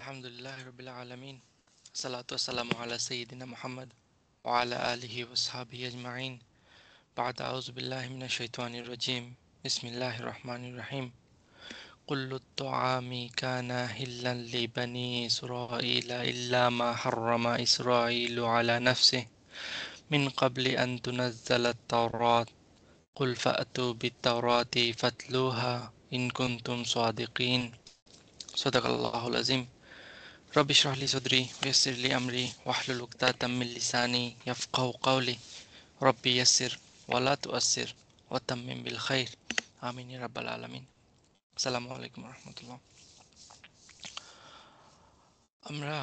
Alhamdulillah Rabbil Alameen. Salatu wassalamu ala Sayyidina Muhammad wa ala alihi wa sahbihi ajma'in. Ba'da a'udhu billahi minash shaitanir rajim. Bismillahir rahmanir rahim. Kullu at-ta'ami kana hillan li bani Isra'ila illa ma harrama Isra'ilu ala nafsihi min qabli an tunazzala at-Tawrat. Qul fa'tu bit-Tawrati fatluha in kuntum sadiqin. Sadaqallahul azim. رب اشرح لي صدري ويسر لي أمري واحلل عقدة من لساني يفقهوا قولي ربي يسر ولا تؤسر وتمم بالخير آمين يا رب العالمين আসসালামু আলাইকুম রহমতুল্লাহ। আমরা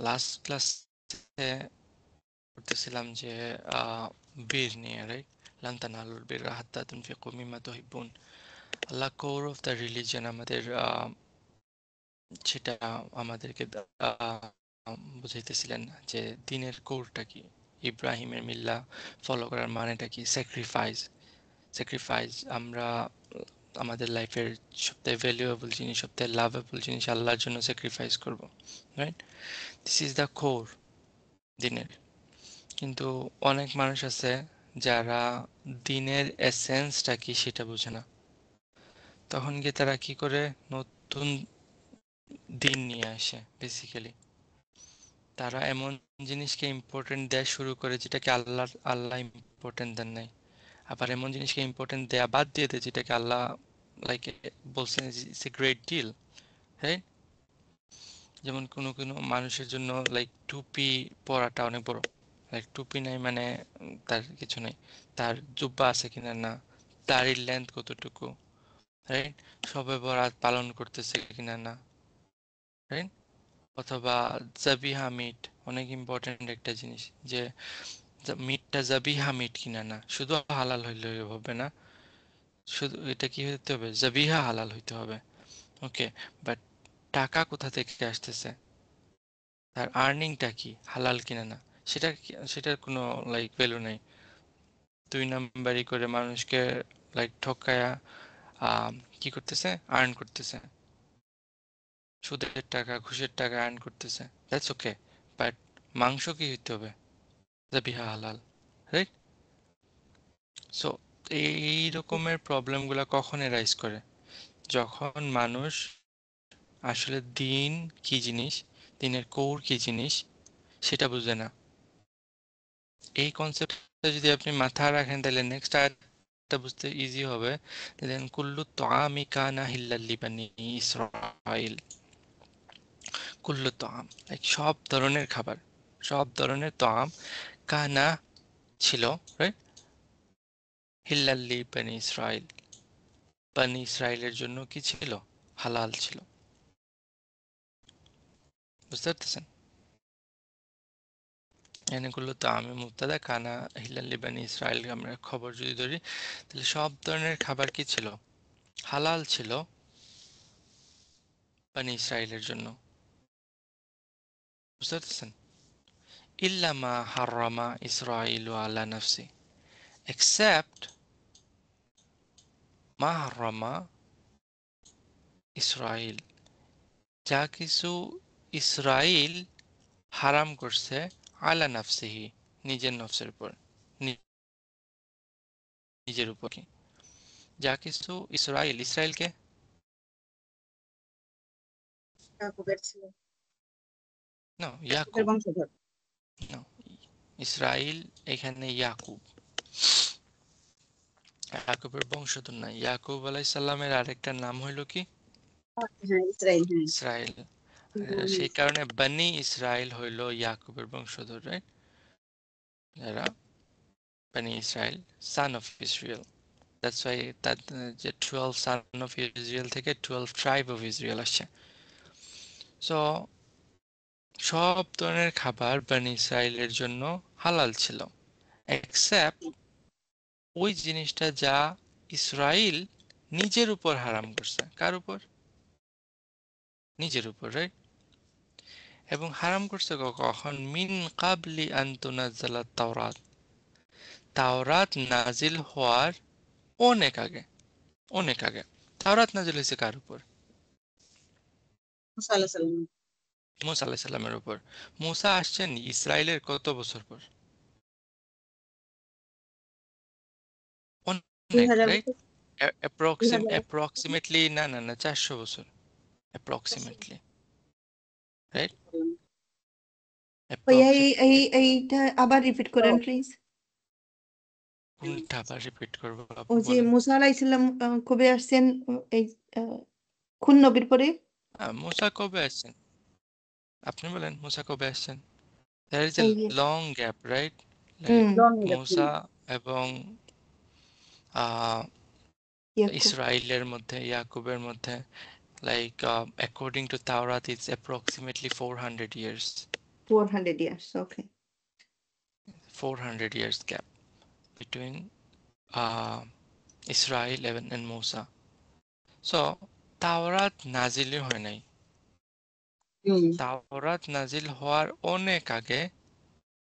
last ক্লাসে করতেছিলাম যে বীর নিয়ে, right? লান তানালুল বিররা হাত্তা তুনফিকু মিম্মা তুহিব্বুন। আল্লাহ কোর অফ দ্য রিলিজিয়ন আমাদের সেটা আমাদেরকে বুঝাইতেছিলেন যে দিনের কোরটা কি, ইব্রাহিমের মিল্লা ফলো করার মানেটা কি, স্যাক্রিফাইস আমরা আমাদের লাইফের সবথেকে ভ্যালুয়েবল জিনিস, সবথেকে লাভেবল জিনিস আল্লাহর জন্য স্যাক্রিফাইস করব, right? This is the core দিনের। কিন্তু অনেক মানুষ আছে যারা দিনের এসেন্সটা কি সেটা বোঝে না। তখন গিয়ে তারা কি করে নতুন দিন নিয়ে আসে। বেসিক্যালি তারা এমন জিনিসকে ইম্পর্টেন্ট দেয়া শুরু করে যেটাকে আল্লাহ ইম্পর্টেন্ট দেন নাই। আবার এমন জিনিসকে ইম্পর্টেন্ট দেয়া বাদ দিয়ে দেয় যেটাকে আল্লাহ লাইক বলছেন it's a great deal, right? যেমন কোনো কোনো মানুষের জন্য লাইক টুপি পরাটা অনেক বড়। লাইক টুপি নাই মানে তার কিছু নাই, তার জুব্বা আছে কিনা না, দাড়ির লেন্থ কতটুকু, রাইট? শবে বরাত পালন করতেছে কিনা না, রাইট? অথবা জাবিহা মিট, অনেক ইম্পর্টেন্ট একটা জিনিস যে মিটটা জাবিহা মিট কিনা না, শুধু হালাল হইলে হবে না, শুধু এটা কি হইতে হবে, জাবিহা হালাল হইতে হবে। ওকে, বাট টাকা কোথা থেকে আসতেছে, তার আর্নিংটা কি হালাল কিনা না, সেটার কোনো লাইক ভ্যালু নাই। 2 নাম্বারই করে মানুষকে লাইক ঠকায়া কি করতেছে, আর্ন করতেছে, সুদের টাকা ঘুষের টাকা আর্ন করতেছে, দ্যাটস ওকে। বাট মাংস কি হইতে হবে, জাবিহা হালাল, রাইট? সো এই রকমের প্রবলেমগুলো কখন এরাইজ করে, যখন মানুষ আসলে দিন কি জিনিস, দিনের কোর কি জিনিস সেটা বুঝে না। এই কনসেপ্টটা যদি আপনি মাথায় রাখেন তাহলে নেক্সট আয়াতটা বুঝতে ইজি হবে। দেন কুল্লু তাআমি কানা হিল্লাল লিবানি ইসরাইল। কুল্লু তাআম লাইক সব ধরনের খাবার, সব ধরনের তাআম, কানা ছিল, রাইট? হিল্লাল লিবানি ইসরাইল, বানি ইসরাইলের জন্য কি ছিল, হালাল ছিল। বুঝতে পারতেছেন? এখানে করলো তো আমি মুবতাদা, কানা হিলালি বানি ইসরাইল আমরা খবর যদি ধরি তাহলে সব ধরনের খাবার কি ছিল, হালাল ছিল বানি ইসরাইলের জন্য। বুঝতে পারতেছেন? ইল্লা মা হাররামা ইসরাইলু আলা নাফসি, এক্সেপ্ট মা হাররামা ইসরাইল, যা কিছু ইসরাইল হারাম করছে, আলা নাফসিহি নিজের নফসের উপর, নিজের উপর কি, যা কিছু ইসরাইল, ইসরাইলকে ইয়াকুবের ছিল, না ইয়াকুবের ইয়াকুব, বংশধর। না ইসরাইল এখানে ইয়াকুব, ইয়াকুবের বংশধর না। ইয়াকুব আলাইসাল্লামের আরেকটা নাম হইল কি, হ্যাঁ, ইসরাইল, হ্যাঁ। ইসরাইল। হ্যাঁ, সেই কারণে বানি ইসরাইল হইল ইয়াকুবের বংশধর, রাইট? যারা বানি Israil, son of Israel. That's why তার যে 12 সান অফ ইসরায়েল থেকে 12 ট্রাইব অফ ইসরায়েল আসছে। সো সব ধরনের খাবার বানি ইসরায়েলের জন্য হালাল ছিল, এক্সেপ্ট ওই জিনিসটা যা ইসরাইল নিজের উপর হারাম করছে। কার উপর? নিজের উপর, রাইট? এবং হারাম করছে কখন, মিন কাবলি আন তুনাজ্জালা তাওরাত, তাওরাত নাজিল হওয়ার অনেক আগে, অনেক আগে। তাওরাত নাজিল হয়েছে কার উপর? মুসা আলাইহিস সালাম। মুসা আলাইহিস সালামের উপর। মুসা আসছেন ইসরায়েলের কত বছর পর? অনেক, 2000 রাইট? বছর 2000 বছর অ্যাপ্রক্সিমেটলি, না না না, 400 বছর অ্যাপ্রক্সিমেটলি, রাইট? ভাইয়া এইটা আবার রিপিট করেন প্লিজ। কোনটা আবার রিপিট করবো ও আপু যে বলেন? মুসা আলাইসাল্লাম কবে আসছেন এই কোন নবীর পরে? মুসা কবে আসছেন? আপনি বলেন মুসা কবে আসছেন? There is a এই যে long gap, right? Like হুম লং মুসা এবং আহ ইয়াকুব ইসরায়েলের মধ্যে, ইয়াকুবের মধ্যে, like according to Taurat, it's approximately 400 years. 400 years, okay. 400 years gap between uh, Israel and Musa. So তাওরাত নাজিলই হয় নাই। তাওরাত নাজিল হওয়ার অনেক আগে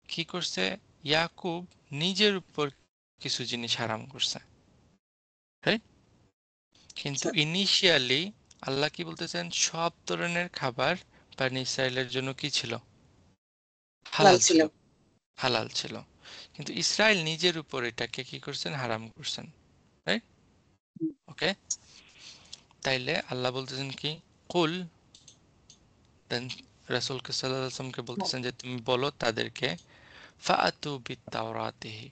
কি করছে ইয়াকুব? নিজের উপর কিছু জিনিস হারাম করছে, রাইট? কিন্তু ইনিশিয়ালি আল্লাহ কি বলতেছেন? সব ধরনের খাবার বানি ইসরায়েলের জন্য কি ছিল? হালাল ছিল, হালাল ছিল। কিন্তু ইসরায়েল নিজের উপর এটাকে কি করছেন? হারাম করছেন, রাইট? ওকে, তাইলে আল্লাহ বলতেছেন কি? কুল, দেন রাসূলকে সাল্লাল্লাহু আলাইহি ওয়াসাল্লামকে বলতেছেন যে তুমি বলো তাদেরকে ফাআতু বিত-তাওরাতিহি।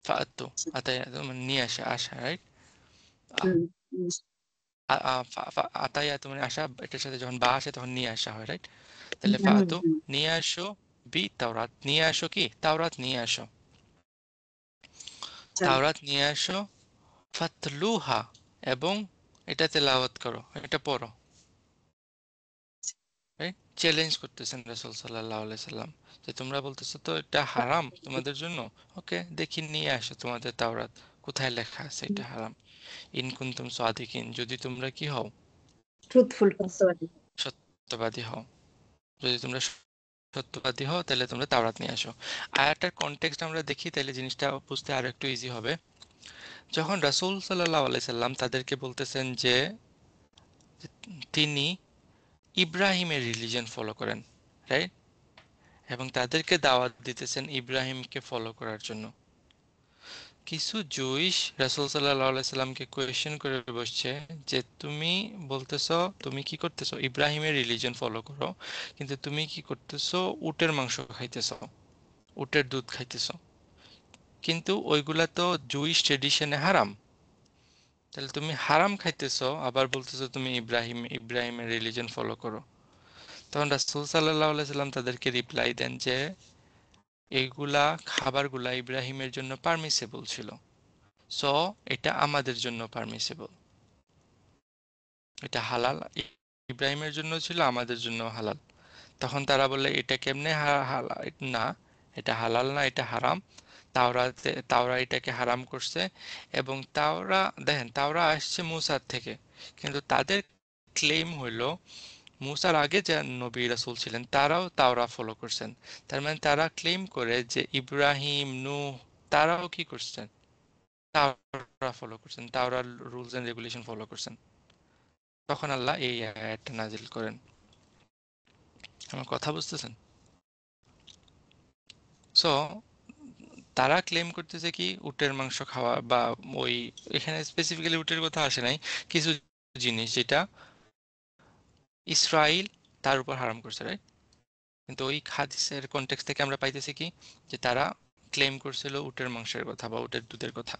ফাআতু আতায়া মানে নিয়ে আসা, আসা, রাইট? আতায়াত মানে আসা, এটার সাথে যখন বা আসে তখন নিয়ে আসা হয়, রাইট? তাহলে ফাআতু নিয়ে আসো, তাওরাত নিয়ে আসো, কি তাওরাত নিয়ে আসো, তাওরাত নিয়ে আসো, ফাতলুহা এবং এটা তেলাওয়াত করো, এটা পড়ো, রাইট? চ্যালেঞ্জ করতেছেন রাসূল সাল্লাল্লাহু আলাইহি সাল্লাম যে তোমরা বলতেছো তো এটা হারাম তোমাদের জন্য, ওকে দেখি নিয়ে আসো তোমাদের তাওরাত, কোথায় লেখা আছে এটা হারাম। ইন কুনতুম সাদিকিন, যদি তোমরা কি হও? ট্রুথফুল। সত্যবাদী হও। যদি তোমরা সত্যবাদী হও তাহলে তোমরা তাওরাত নিয়ে আসো। আয়াতটার কনটেক্সট আমরা দেখি, তাহলে জিনিসটা বুঝতে আরো একটু ইজি হবে। যখন রাসূল সাল্লাল্লাহু আলাইহি সাল্লাম তাদেরকে বলতেছেন যে তিনি ইব্রাহিমের রিলিজিয়ন ফলো করেন, রাইট? এবং তাদেরকে দাওয়াত দিতেছেন ইব্রাহিমকে ফলো করার জন্য। কিছু জুইশ রাসূল সাল্লাল্লাহু আলাইহি সাল্লামকে কোয়েশ্চেন করে বসছে যে তুমি বলতেছো, তুমি কি করতেছো? ইব্রাহিমের রিলিজিয়ন ফলো করো, কিন্তু তুমি কি করতেছো? উটের মাংস খাইতেছো, উটের দুধ খাইতেছো, কিন্তু ওইগুলা তো জুইশ ট্রেডিশনে হারাম। তাহলে তুমি হারাম খাইতেছো, আবার বলতেছো তুমি ইব্রাহিমের রিলিজিয়ন ফলো করো। তখন রাসূল সাল্লাল্লাহু আলাইহি সাল্লাম তাদেরকে রিপ্লাই দেন যে এইগুলা খাবারগুলা ইব্রাহিমের জন্য পারমিসেবল ছিল, সো এটা আমাদের জন্য পারমিসেবল, এটা হালাল। ইব্রাহিমের জন্য ছিল, আমাদের জন্য হালাল। তখন তারা বলে এটা কেমনে হালাল? না, এটা হালাল না, এটা হারাম। তাওরা এটাকে হারাম করছে। এবং তাওরা দেখেন, তাওরা আসছে মুসার থেকে, কিন্তু তাদের ক্লেম হইলো মুসার আগে যে নবী রাসূল ছিলেন তারাও তাওরা ফলো করছেন। তার মানে তারা ক্লেম করে যে ইব্রাহিম, নূহ, তারাও কি করছেন? তাওরা ফলো করছেন, তাওরার রুলস এন্ড রেগুলেশন ফলো করছেন। তখন আল্লাহ এই আয়াতটা নাজিল করেন। আমার কথা বুঝতেছেন? সো তারা ক্লেম করতেছে কি উটের মাংস খাওয়া, বা ওই এখানে স্পেসিফিক্যালি উটের কথা আসে নাই, কিছু জিনিস যেটা ইসরাইল তার উপর হারাম করছে, রাইট? কিন্তু ওই হাদিসের কনটেক্সট থেকে আমরা পাইতেছি কি যে তারা ক্লেম করছিল উটের মাংসের কথা বা উটের দুধের কথা।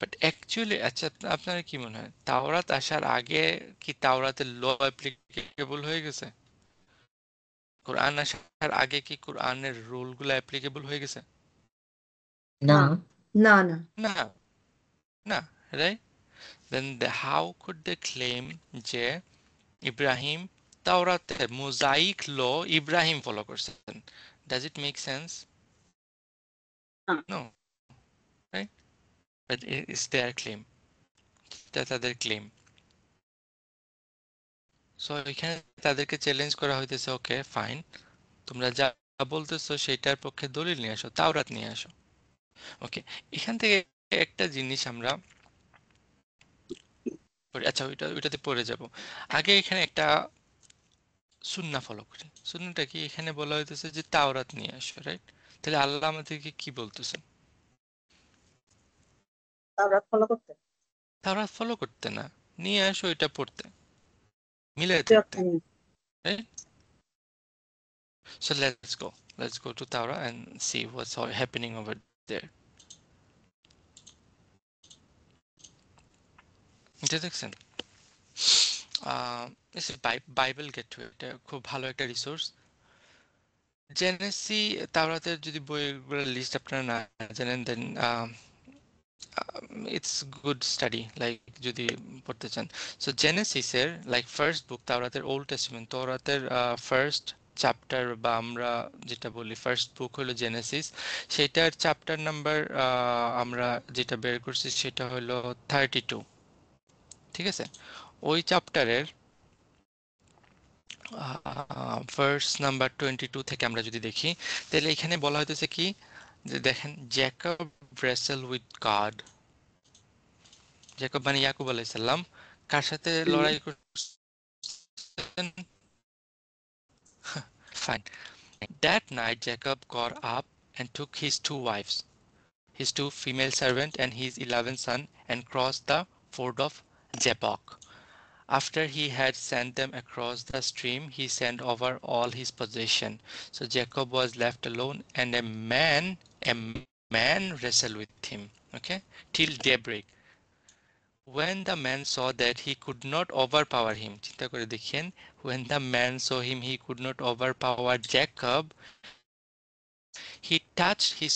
বাট অ্যাকচুয়ালি আচ্ছা, আপনার কি মনে হয় তাওরাত আসার আগে কি তাওরাতের ল অ্যাপ্লিকেবল হয়ে গেছে? কোরআন আসার আগে কি কোরআনের রুলগুলো অ্যাপ্লিকেবল হয়ে গেছে? না না না না, না, right? Then how could they claim যে ইব্রাহিম তাওরাতের মোজাইক ল ইব্রাহিম ফলো করছেন? Does it make sense? No, right? But it's their claim, এটা তাদের ক্লেম। সো এখানে তাদেরকে চ্যালেঞ্জ করা হইতেছে, ওকে ফাইন, তোমরা যা বলতেছো সেটার পক্ষে দলিল নিয়ে আসো, তাওরাত নিয়ে আসো। ওকে, এখান থেকে একটা জিনিস আমরা পড়ি। আচ্ছা, ওইটাতে পড়ে যাব। আগে এখানে একটা সুন্নাহ ফলো করি। সুন্নাহটা কি? এখানে বলা হইতেছে যে তাওরাত নিয়ে আসো, রাইট? তাহলে আল্লাহ আমাদেরকে কি বলতেছেন? তাওরাত ফলো করতে। তাওরাত ফলো করতে না, নিয়ে আসো এটা পড়তে, মিলে কি অর্থ থাকতে, নিয়ে? Right? So let's go to Tawra and see what's all happening over there. এটা দেখছেন? বাইবেল গেট টু, এটা খুব ভালো একটা রিসোর্স। জেনেসি তাওরাতের যদি বইগুলোর লিস্ট আপনারা না জানেন, then it's good study, like যদি পড়তে চান। সো জেনেসিসের লাইক ফার্স্ট বুক, তাওরাতের ওল্ড টেস্টামেন্ট, তাওরাতের ফার্স্ট চ্যাপ্টার বা আমরা যেটা বলি ফার্স্ট বুক হলো জেনেসিস। সেটার চ্যাপ্টার নাম্বার আমরা যেটা বের করছি সেটা হলো 32। ঠিক আছে? ওই চ্যাপ্টারের ভার্স নাম্বার 22 থেকে আমরা যদি দেখি, তাহলে এখানে বলা হইতেছে কি, যে দেখেন, Jacob wrestle with God। Jacob মানে ইয়াকুব আলাইহিস সালাম কার সাথে লড়াই করছেন? Fine. That night Jacob got up and took his two wives, his two female servants and his 11 sons, and crossed the ford of Jabbok. After he had sent them across the stream, he sent over all his possession. So Jacob was left alone, and a man wrestled with him, okay, till daybreak. When the man saw that he could not overpower him, চিন্তা করে দেখেন, when the man saw him he could not overpower Jacob, he touched his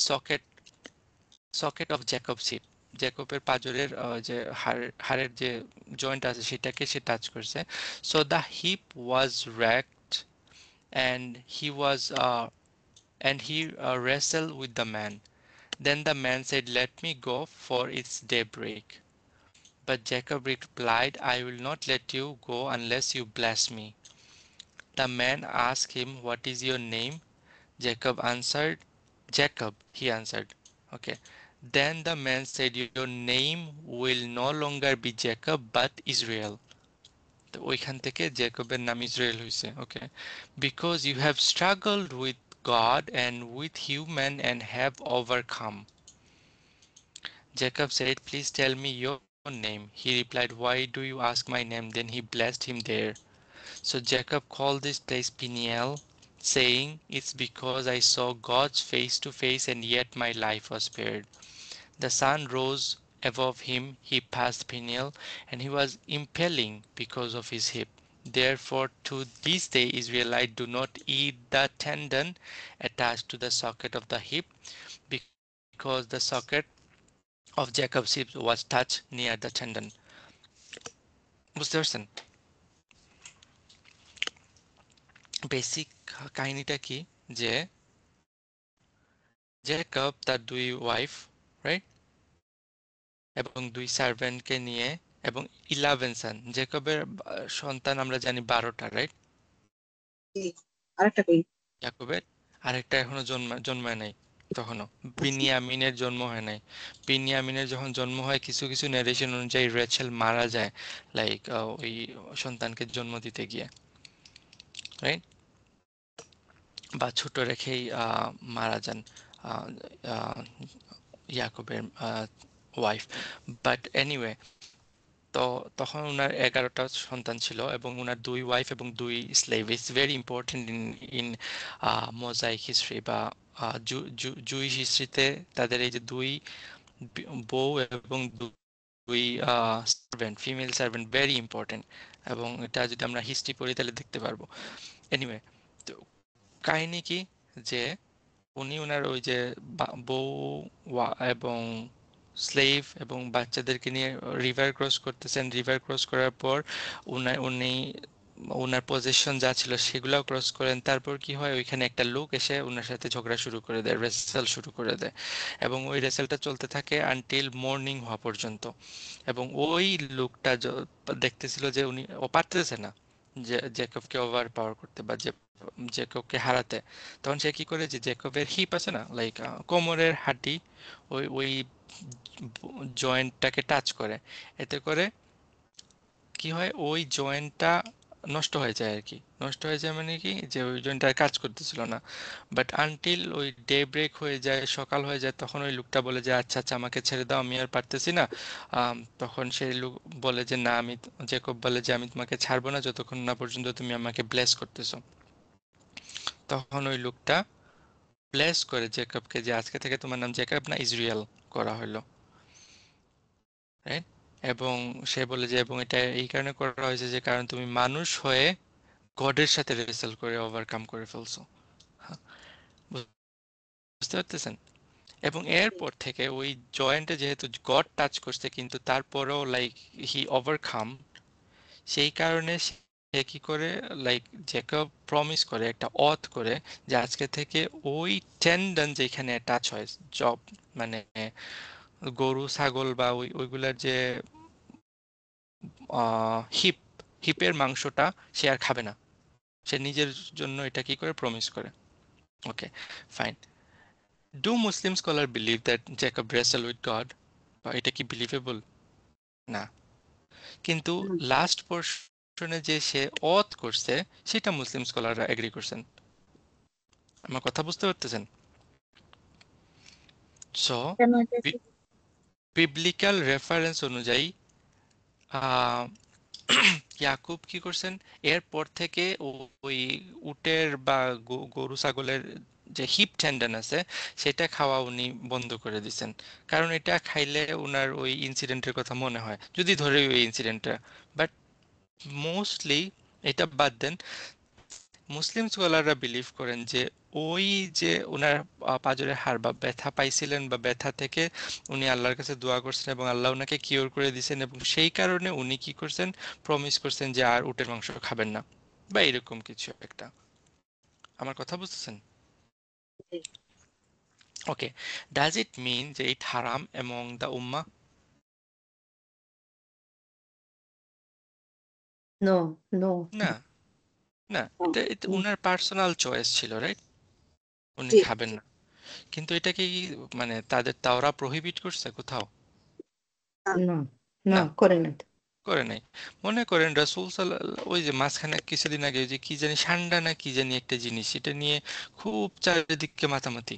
socket of Jacob's hip. জ্যাকবের পাঁজরের যে হাড়ের যে joint আছে সেটাকে সে touch করছে। So the hip was wrecked, and he wrestled with the man. Then the man said, "Let me go, for it's daybreak." But Jacob replied, "I will not let you go unless you bless me." The man asked him, "What is your name?" Jacob, he answered. Okay. Then the man said, "Your name will no longer be Jacob, but Israel." তো ওইখান থেকে জেকবের নাম Israel হয়েছে। ওকে, because you have struggled with God and with human and have overcome. Jacob said, "Please tell me your name." He replied, "Why do you ask my name?" Then he blessed him there. So Jacob called this place Peniel, saying, "It's because I saw God's face to face, and yet my life was spared." The sun rose above him, he passed Peniel, and he was impelling because of his hip. Therefore to this day Israelites do not eat the tendon attached to the socket of the hip, because the socket of Jacob's hip was touched near the tendon. বুঝতে পারছেন basic কাহিনীটা কি? যে Jacob তার দুই wife, right, এবং দুই সার্ভেন্টকে নিয়ে, এবং 11 সান, জ্যাকবের সন্তান আমরা জানি 12টা, রাইট? জি। আরেকটা কই? ইয়াকুবের আরেকটা এখনো জন্মায় নাই তখনও। বিনিয়ামিনের জন্ম হয় নাই। বিনিয়ামিনের যখন জন্ম হয়, কিছু কিছু ন্যারেশন অনুযায়ী রেচেল মারা যায়, লাইক ওই সন্তানকে জন্ম দিতে গিয়ে, রাইট? বা ছোট রেখেই মারা যান আহ, আহ, ইয়াকুবের ওয়াইফ। বাট এনিওয়ে, তো তখন উনার 11টা সন্তান ছিল, এবং উনার দুই ওয়াইফ এবং দুই slave. It's very important in mosaic history বা জুইশ হিস্ট্রিতে। তাদের এই যে দুই বউ এবং দুই servant, female servant, very important. এবং এটা যদি আমরা হিস্ট্রি পড়ি তাহলে দেখতে পারবো। এনিওয়ে, তো কাহিনী কি, যে উনি ওনার ওই যে বউ এবং স্লেভ এবং বাচ্চাদেরকে নিয়ে রিভার ক্রস করতেছেন। রিভার ক্রস করার পর উনি ওনার পজিশন যা ছিল সেগুলোও ক্রস করেন। তারপর কি হয়, ওইখানে একটা লোক এসে ওনার সাথে ঝগড়া শুরু করে দেয়, রেসেল শুরু করে দেয়, এবং ওই রেসেলটা চলতে থাকে আনটিল মর্নিং হওয়া পর্যন্ত। এবং ওই লোকটা দেখতেছিল যে ও পারতেছে না যে জ্যাকবকে ওভার পাওয়ার করতে বা জ্যাকবকে হারাতে। তখন সে কি করে, যে জ্যাকবের হিপ আছে না, লাইক কোমরের হাড্ডি, ওই জয়েন্টটাকে টাচ করে। এতে করে কি হয়, ওই জয়েন্টটা নষ্ট হয়ে যায় আর কি। নষ্ট হয়ে যায় মানে কি, যে ওই জয়েন্টটা আর কাজ করতেছিল না। বাট আনটিল ওই ডে ব্রেক হয়ে যায়, সকাল হয়ে যায়, তখন ওই লোকটা বলে যে আচ্ছা আচ্ছা আমাকে ছেড়ে দাও, আমি আর পারতেছি না। তখন সেই লোক বলে যে না, জেকব বলে যে আমি তোমাকে ছাড়বো না যতক্ষণ না পর্যন্ত তুমি আমাকে ব্লেস করতেছো। তখন ওই লোকটা ব্লেস করে জেকবকে, যে আজকে থেকে তোমার নাম জেকব না ইজরাইল করা হলো, রাইট? এবং সে বলে যে এবং এটা এই কারণে করা হয়েছে যে কারণ তুমি মানুষ হয়ে গডের সাথে রেসেল করে ওভারকাম করে ফেলছো। হ্যাঁ, বুঝতে পারতেছেন? এবং এরপর থেকে ওই জয়েন্টে যেহেতু গড টাচ করছে কিন্তু তারপরেও লাইক হি ওভারকাম, সেই কারণে সে কি করে, লাইক জেকব প্রমিস করে একটা অথ করে যে আজকে থেকে ওই টেন্ডন যেখানে টাচ হয়, জব মানে গরু ছাগল বা ওইগুলার যে হিপ, হিপের মাংসটা সে আর খাবে না। সে নিজের জন্য এটা কি করে প্রমিস করে। Okay, fine. Do Muslim scholar believe that Jacob wrestled with God? এটা কি বিলিভেবল? না। কিন্তু হুম। লাস্ট পোর্শনে যে সে অথ করছে সেটা মুসলিম স্কলাররা এগ্রি করছেন। আমার কথা বুঝতে পারতেছেন? সো কেন এটা কি? বিবলিক্যাল রেফারেন্স অনুযায়ী আহ, ইয়াকুব কি করছেন, এরপর থেকে ওই উটের বা গরু ছাগলের যে হিপ টেন্ডন আছে সেটা খাওয়া উনি বন্ধ করে দিছেন। কারণ এটা খাইলে ওনার ওই ইনসিডেন্টের কথা মনে হয়, যদি ধরে ওই ইনসিডেন্টটা। বাট মোস্টলি এটা বাদ দেন, মুসলিম স্কলাররা বিলিভ করেন যে ওই যে ওনার পাঁজরের হাড় বা ব্যথা পাইছিলেন বা ব্যথা থেকে উনি আল্লাহর কাছে দোয়া করছেন এবং আল্লাহ ওনাকে কিওর করে দিয়েছেন, এবং সেই কারণে উনি কি করছেন, প্রমিস করছেন যে আর উটের মাংস খাবেন না, বা এরকম কিছু একটা। আমার কথা বুঝতেছেন? ওকে, ডাজ ইট মিন যে ইট হারাম এমং দ্য উম্মাহ? No, no. না, না, হুম, এটা এটা হুম, উনার পার্সোনাল চয়েস ছিল, রাইট? উনি জি। খাবেন না, কিন্তু এটাকে কি মানে তাদের তাওরা প্রহিবিট করছে কোথাও? না, না না, করে না তো। করে নাই। মনে করেন রাসূল ওই যে মাঝখানে কিছুদিন আগে ওই যে কি জানি সান্ডা না কি জানি একটা জিনিস, এটা নিয়ে খুব চারিদিকে মাতামাতি,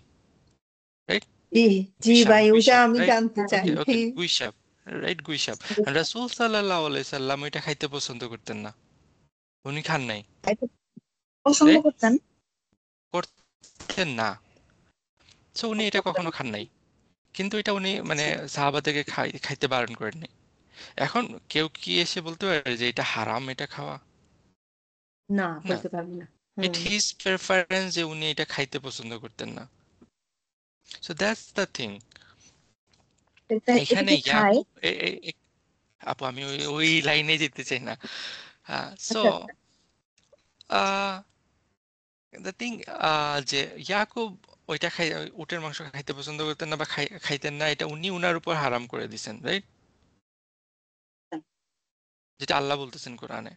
রাইট? জি, জি গুইসাপ, ভাই, ওটা গুইসাপ, আমি রাইট? জানতে চাই। ওকে ওকে, গুইসাপ, রাইট, গুইসাপ। রাসূল সাল্লাল্লাহু আলাইহি সাল্লাম এটা খাইতে পছন্দ করতেন না, উনি খান নাই, এটা পছন্দ রাইট? করতেন। করতেন না, সো উনি এটা কখনো খান নাই। কিন্তু এটা উনি মানে সাহাবাদেরকে খাইতে বারণ করেননি। এখন কেউ কি এসে বলতে পারে যে এটা হারাম এটা খাওয়া? না, না, বলতে পারবি না। ইট হিজ প্রেফারেন্স যে উনি এটা খাইতে পছন্দ করতেন না। So that's the thing. এটা এখানে কি খায়? ইয়াকুব আপু আমি ওই ওই লাইনে যেতে চাই না। সো আচ্ছা আচ্ছা। দ্য থিং, যে ইয়াকুব ওইটা ওই উটের মাংস খাইতে পছন্দ করতেন না বা খাইতেন না, এটা উনি উনার উপর হারাম করে দিছেন, রাইট? যেটা আল্লাহ বলতেছেন কোরআনে।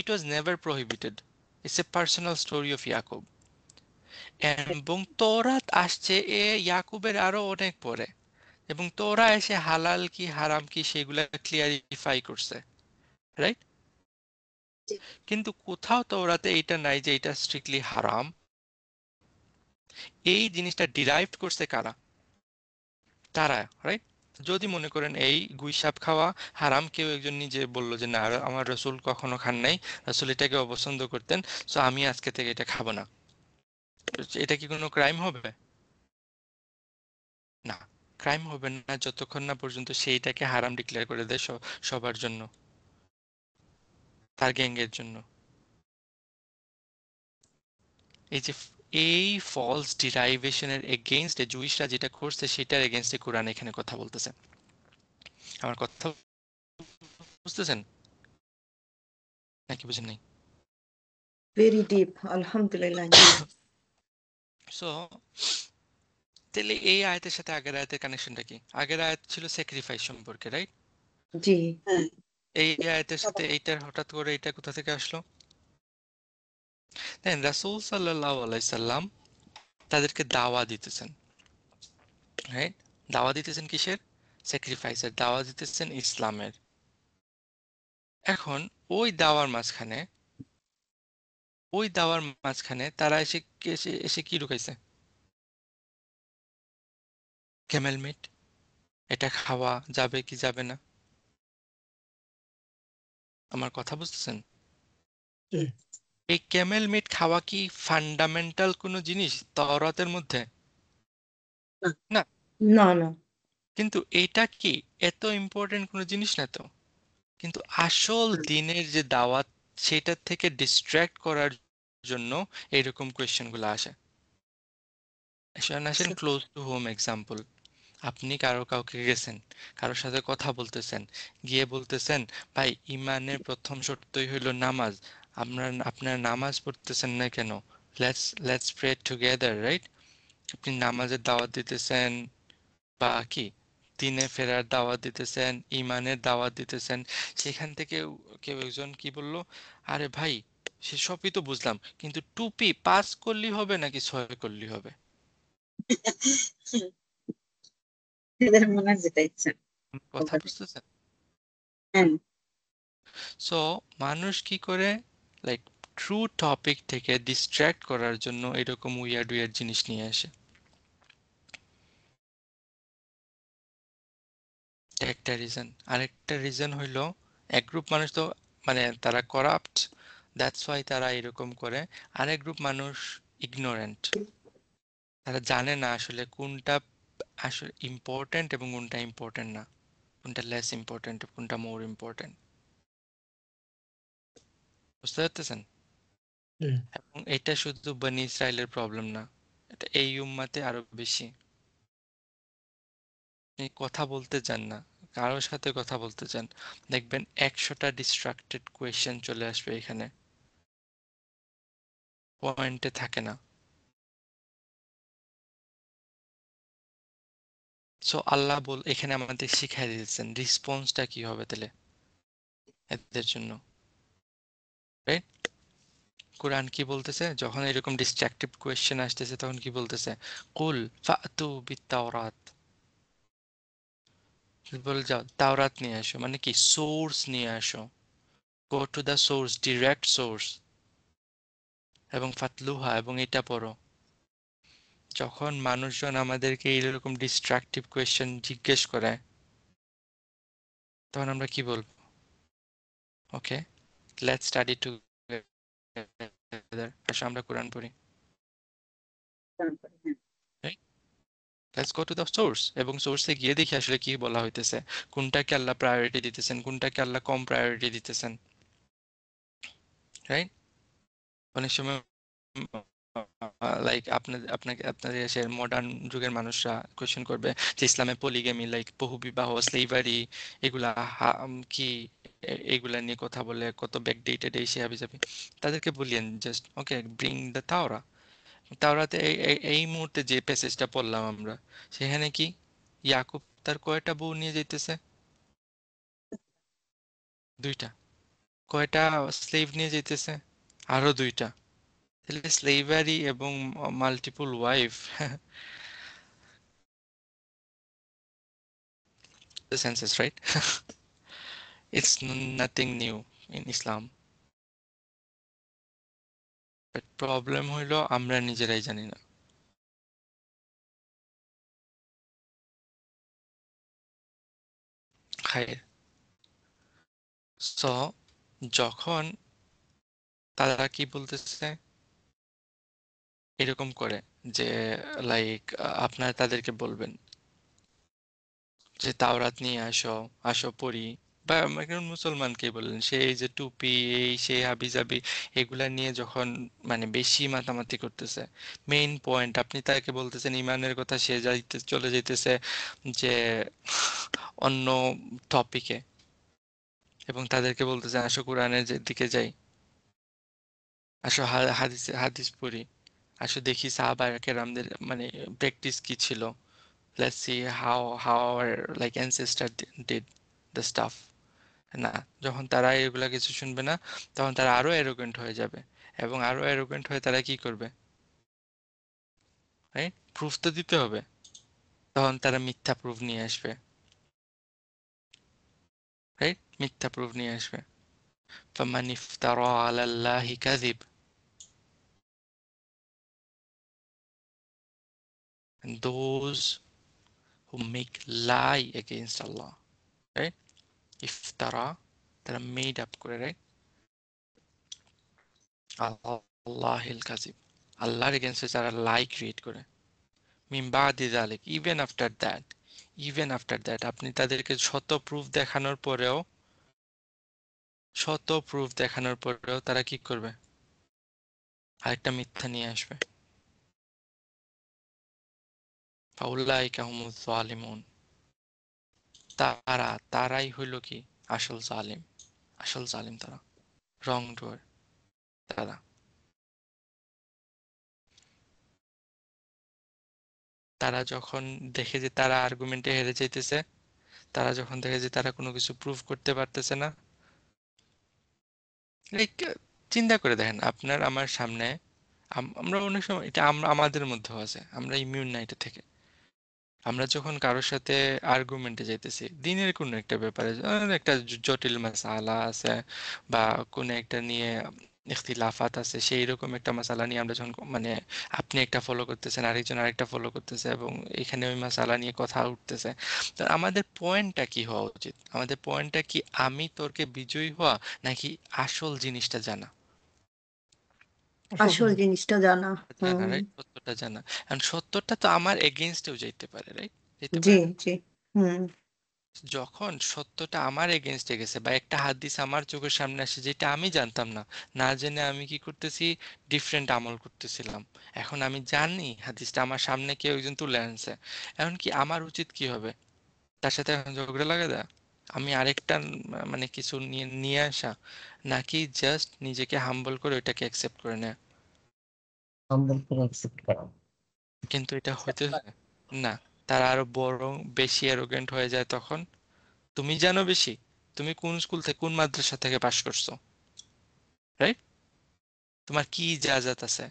It was never prohibited, it's a personal story of Yaqub. এবং তৌরাত আসছে ইয়াকুবের আরো অনেক পরে, এবং তোরা এসে হালাল কি হারাম কি সেগুলা ক্লিয়ারিফাই করছে, রাইট? জি। কিন্তু কোথাও তোরাতে এইটা নাই যে এটা স্ট্রিক্টলি হারাম। এই জিনিসটা ডিরাইভ করছে কারা? তারা, রাইট? যদি মনে করেন এই গুইসাপ খাওয়া হারাম, কেউ একজন নিজে বলল যে না আমার রসুল কখনো খান নাই, রসুল এটাকে অপছন্দ করতেন, সো আমি আজকে থেকে এটা খাবো না, এটা কি কোনো ক্রাইম হবে? না, ক্রাইম হবে না যতক্ষণ না পর্যন্ত সেইটাকে হারাম ডিক্লেয়ার করে দেয় সবার জন্য, তার গ্যাংয়ের জন্য। এই যে এই ফলস ডিরাইভেশনের এগেইনস্টে জুইশরা যেটা করছে সেটার এগেইনস্টে কোরআন এখানে কথা বলতেছে। আমার কথা বুঝতেছেন নাকি বুঝেন নাই? ভেরি ডিপ, আলহামদুলিল্লাহ। জি, সো তাহলে এই আয়াতের সাথে আগের আয়াতের কানেকশনটা কি? আগের আয়াত ছিল স্যাক্রিফাইস সম্পর্কে, রাইট? জি, হ্যাঁ। এই আয়াতের সাথে এইটার হঠাৎ করে এটা কোথা থেকে আসলো? দেন রাসূল সাল্লাল্লাহু আলাইহি সাল্লাম তাদেরকে দাওয়া দিতেছেন, রাইট? দাওয়া দিতেছেন কিসের? স্যাক্রিফাইসের দাওয়া দিতেছেন, ইসলামের। এখন ওই দাওয়ার মাঝখানে তারা এসে কি ঢুকাইছে? Camel meat. এটা খাওয়া যাবে কি যাবে না? আমার কথা বুঝতেছেন? হুম। এই ক্যামেল মিট খাওয়া কি ফান্ডামেন্টাল কোনো জিনিস তাওরাতের মধ্যে? না না। না না কিন্তু এটা কি এত ইম্পর্টেন্ট কোনো জিনিস না তো? কিন্তু আসল হুম। দিনের যে দাওয়াত, সেটার থেকে ডিস্ট্র্যাক্ট করার জন্য এইরকম কোয়েশ্চেনগুলো আসে। আসেন ক্লোজ টু হোম এক্সাম্পল। আপনি কাউকে গেছেন, কারোর সাথে কথা বলতেছেন, গিয়ে বলতেছেন, ভাই ইমানের প্রথম শর্তই হইল নামাজ। আপনার নামাজ পড়তেছেন না কেন? Let's pray together, right? আপনি নামাজের দাওয়াত দিতেছেন বা কি দিনে ফেরার দাওয়াত দিতেছেন, ইমানের দাওয়াত দিতেছেন। সেখান থেকে কেউ একজন কি বলল, আরে ভাই সে সবই তো বুঝলাম, কিন্তু টুপি 5 করলেই হবে নাকি 6 করলেই হবে? এদের মনে যেটা ইচ্ছা কথা বলতে পারে। বুঝতেছেন? হ্যাঁ সো মানুষ কি করে, লাইক ট্রু টপিক থেকে ডিস্ট্র্যাক্ট করার জন্য এরকম উইয়ার্ড উইয়ার্ড জিনিস নিয়ে আসে। এটা একটা রিজন। আরেকটা রিজন হইলো এক গ্রুপ মানুষ তো মানে তারা করাপ্ট, দ্যাটস ওয়াই তারা এরকম করে। আরেক গ্রুপ মানুষ ইগনোরেন্ট, তারা জানে না আসলে কোনটা আসলে ইম্পর্ট্যান্ট এবং কোনটা ইম্পর্ট্যান্ট না, কোনটা লেস ইম্পর্ট্যান্ট কোনটা মোর ইম্পর্ট্যান্ট। বুঝতে পারতেছেন? হুম। এবং এটা শুধু বনি ইসরায়েলের প্রবলেম না, এটা এই উম্মাতে আরো বেশি। আপনি কথা বলতে চান না, কারোর সাথে কথা বলতে চান, দেখবেন 100টা ডিস্ট্রাক্টেড কোয়েশ্চেন চলে আসবে এখানে, পয়েন্টে থাকে না। সো আল্লাহ এখানে আমাদের শিখাই দিয়েছেন রেসপন্সটা কি হবে তাহলে এদের জন্য, রাইট? কোরআন কি বলতেছে যখন এরকম ডিস্ট্রাক্টিভ কোয়েশ্চেন আসতেছে, তখন কি বলতেছে? কুল ফাতু বিত্তাওরাত, বলে যাও তাওরাত নিয়ে আসো, মানে কি সোর্স নিয়ে আসো, go to the source, direct source, এবং ফাতলুহা, এবং এটা পড়ো। যখন মানুষজন আমাদেরকে এরকম ডিস্ট্রাকটিভ কোয়েশ্চেন জিজ্ঞেস করে, তখন আমরা কি বলবো? ওকে, লেটস স্টাডি টুগেদার, আসো আমরা কোরআন পড়ি, তারপরে হ্যাঁ let's go to the source, এবং সোর্সে গিয়ে দেখি আসলে কি বলা হইতেছে, কোনটাকে আল্লাহ প্রায়োরিটি দিতেছেন, কোনটাকে আল্লাহ কম প্রায়োরিটি দিতেছেন, রাইট? অনেক সময় লাইক আপনাদের দেশের মডার্ন যুগের মানুষরা কোয়েশ্চেন করবে যে ইসলামে পলিগেমি, লাইক বহুবিবাহ, স্লেভারি, এগুলা কি এগুলা নিয়ে কথা বলে কত ব্যাকডেটেড এই সে হাবি যাবে। তাদেরকে বলিয়েন জাস্ট ওকে ব্রিং দ্য তাওরা। তাওরাতে এই মুহূর্তে যে প্যাসেজটা পড়লাম আমরা, সেখানে কি ইয়াকুব তার কয়টা বউ নিয়ে যাইতেছে? 2টা। কয়টা স্লেভ নিয়ে যাইতেছে? আরো 2টা। তাহলে স্লেভারি এবং multiple wife, the census, right? It's nothing new in Islam. But problem হইলো আমরা নিজেরাই জানি না। খায়ের। সো যখন তারা কি বলতেছে এরকম করে যে লাইক আপনারা তাদেরকে বলবেন যে তাওরাত নিয়ে আসো, আসো পড়ি, বা একজন মুসলমানকে বললেন সে এই যে টুপি এই সেই হাবি জাবি এগুলা নিয়ে যখন মানে বেশি মাতামাতি করতেছে, মেইন পয়েন্ট আপনি তাকে বলতেছেন ইমানের কথা, সে চলে যাইতেছে যে অন্য টপিকে, এবং তাদেরকে বলতেছেন আসো কোরআনের দিকে যাই, আসো হাদিস হাদিস পড়ি, আসো দেখি সাহাবা কেরামদের মানে প্র্যাকটিস কি ছিল, let's see how our like ancestor did the stuff. না, যখন তারা এগুলা কিছু শুনবে না, তখন তারা আরো অ্যারোগেন্ট হয়ে যাবে, এবং আরো অ্যারোগেন্ট হয়ে তারা কি করবে, রাইট? প্রুফ তো দিতে হবে, তখন তারা মিথ্যা প্রুফ নিয়ে আসবে, রাইট? মিথ্যা প্রুফ নিয়ে আসবে। فَمَنِ افْتَرَى عَلَى اللَّهِ كَذِبٍ, and those who make lie against Allah, right? ইফতারা, তারা মেড আপ করে, রাইট? আল্লাহিল কাযিব, আল্লাহর এগেইনস্টে যারা লাই ক্রিয়েট করে, মিন বাদি যালিক, ইভেন আফটার দ্যাট আপনি তাদেরকে শত প্রুফ দেখানোর পরেও তারা কি করবে? আরেকটা মিথ্যা নিয়ে আসবে। ফাউলাইকা হুমুজ জালিমুন, তারাই হইল কি আসল জালিম, তারা রং ডুয়ার। তারা যখন দেখে যে তারা আর্গুমেন্টে হেরে যাইতেছে, তারা যখন দেখে যে তারা কোনো কিছু প্রুভ করতে পারতেছে না, লাইক চিন্তা করে দেখেন, আপনার আমার সামনে আমরা অনেক সময় এটা আমাদের মধ্যেও আছে, আমরা ইমিউন না এটা থেকে। আমরা যখন কারোর সাথে আর্গুমেন্টে যাইতেছি দিনের কোনো একটা ব্যাপারে, একটা জটিল মাসালা আছে বা কোনো একটা নিয়ে ইখতিলাফাত আছে, সেই রকম একটা মাসালা নিয়ে আমরা যখন মানে আপনি একটা ফলো করতেছেন, আরেকজন আরেকটা ফলো করতেছে, এবং এখানে ওই মাসালা নিয়ে কথা উঠতেছে, তো আমাদের পয়েন্টটা কি হওয়া উচিত? আমাদের পয়েন্টটা কি আমি তর্কে বিজয়ী হওয়া, নাকি আসল জিনিসটা জানা? আসল জিনিসটা জানা। জানা, রাইট? সত্যটা জানা। কারণ সত্যটা তো আমার এগেইনস্টেও যাইতে পারে, রাইট? যেতে জি পারে না? জি। হুম। যখন সত্যটা আমার এগেইনস্টে গেছে বা একটা হাদিস আমার চোখের সামনে আসে যেটা আমি জানতাম না, না জেনে আমি কি করতেছি, ডিফারেন্ট আমল করতেছিলাম। এখন আমি জানি হাদিসটা আমার সামনে কেউ একজন তুলে আনছে, এখন কি আমার উচিত কি হবে? তার সাথে এখন ঝগড়া লাগা দেয়া, আমি আরেকটা মানে কিছু নিয়ে নিয়ে আসা, নাকি জাস্ট নিজেকে হাম্বল করে ওইটাকে অ্যাকসেপ্ট করে নেয়া? হাম্বল করে অ্যাকসেপ্ট করা। কিন্তু এটা হইতে না, তারা আরো বরং বেশি অ্যারোগেন্ট হয়ে যায় তখন। তুমি জানো বেশি, তুমি কোন স্কুল থেকে কোন মাদ্রাসা থেকে পাশ করছো, রাইট? তোমার কি ইজাজত আছে,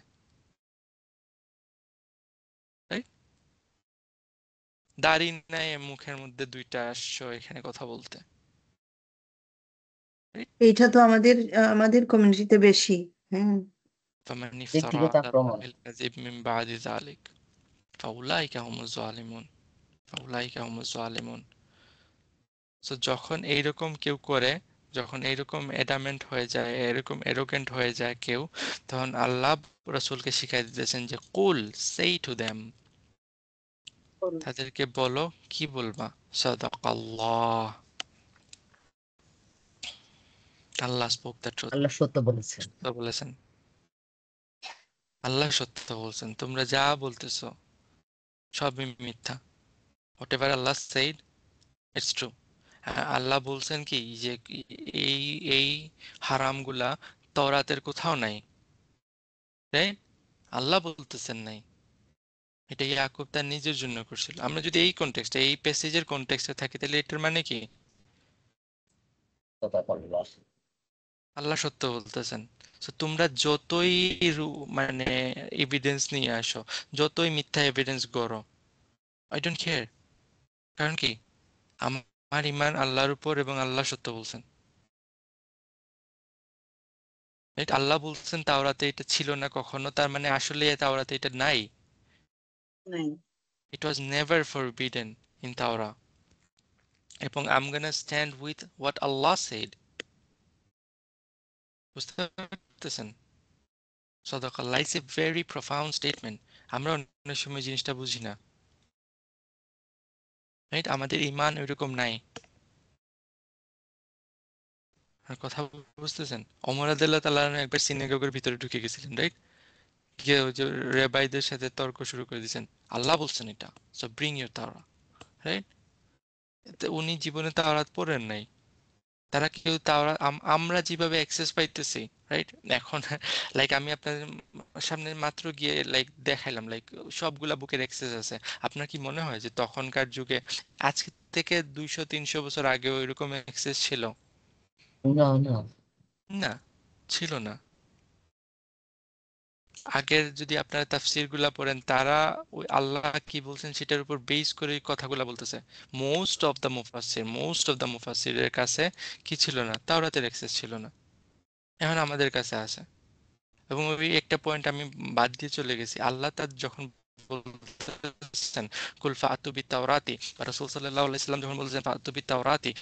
রাইট? দাড়ি নাই, মুখের মধ্যে দুইটা আসছো এখানে কথা বলতে, রাইট? এইটা তো আমাদের কমিউনিটিতে বেশি। হ্যাঁ। فمن افترى ব্যক্তিগত على আক্রমণ। الله الكذب من بعد ذلك فأولئك هم الظالمون, সো যখন এইরকম কেউ করে, যখন এইরকম এডামেন্ট হয়ে যায়, এরকম এরোগেন্ট হয়ে যায় কেউ, তখন আল্লাহ রাসূলকে শিখাই দিতেছেন যে কুল, সেই টু দেম, তাদেরকে বলো, কি বলবা? সাদাকাল্লাহ, আল্লাহ স্পোক দ্য ট্রুথ, আল্লাহ সত্য বলেছেন। সত্য বলেছেন, আল্লাহ সত্য বলছেন। তোমরা যা বলতেছো সবই মিথ্যা। Whatever Allah said, it's true. Allah বলছেন কি যে এই এই হারামগুলা তওরাতের কোথাও নাই, রাইট? আল্লাহ বলতেছেন নাই, এটা ইয়াকুব তার নিজের জন্য করছিল। আমরা যদি এই কনটেক্সটে, এই প্যাসেজের কনটেক্সটে থাকি, তাহলে এটার মানে কি? সাদাকাল্লাহ। আল্লাহ সত্য বলতেছেন। তো তোমরা যতই মানে এভিডেন্স নিয়ে আসো, যতই মিথ্যা এভিডেন্স গড়ো, আই ডোন্ট কেয়ার। কারণ কি, আমার ইমান আল্লাহর উপর এবং আল্লাহ সত্য বলছেন, রাইট? আল্লাহ বলছেন তাওরাতে এটা ছিল না কখনো, তার মানে আসলে তাওরাতে এটা নাই। নাই। It was never forbidden in Torah, এবং I am gonna stand with what Allah said. বুঝতে পারতেছেন? সাদাকাল্লাহ is a very profound statement. আমরা অনেক সময় জিনিসটা বুঝি না, রাইট? আমাদের ইমান ওইরকম নাই। আর কথা বুঝতেছেন? ওমর রাদিয়াল্লাহু তাআলা আনহু একবার সিনাগগের ভিতরে ঢুকে গেছিলেন, রাইট? গিয়ে ওই যে রেবাইদের সাথে তর্ক শুরু করে দিয়েছেন, আল্লাহ বলছেন এটা, সো ব্রিং ইউর তাওরা, রাইট? উনি জীবনে তাওরাত পড়েন নাই। তারা কেউ তাওরা আমরা যেভাবে অ্যাক্সেস পাইতেছি, রাইট? এখন লাইক আমি আপনাদের সামনে মাত্র গিয়ে লাইক দেখাইলাম, লাইক সবগুলা বুকের অ্যাক্সেস আছে। আপনার কি মনে হয় যে তখনকার যুগে আজ থেকে 200-300 বছর আগেও এরকম অ্যাক্সেস ছিল? না না। না, ছিল না। আগের যদি আপনারা তাফসির গুলা পড়েন, তারা ওই আল্লাহ কি বলছেন সেটার উপর বেস করে এই কথাগুলা বলতেছে। মোস্ট অফ দ্য মুফাসসিরের কাছে কি ছিল না? তাওরাতের অ্যাক্সেস ছিল না। এখন আমাদের কাছে আছে। এবং ওই একটা পয়েন্ট আমি বাদ দিয়ে চলে গেছি। আল্লাহ তার যখন বলতেছেন কুল ফাতু বিত-তাওরাতি, রাসূল সাল্লাল্লাহু আলাইহি সাল্লাম যখন বলছেন ফাতু বিত-তাওরাতি,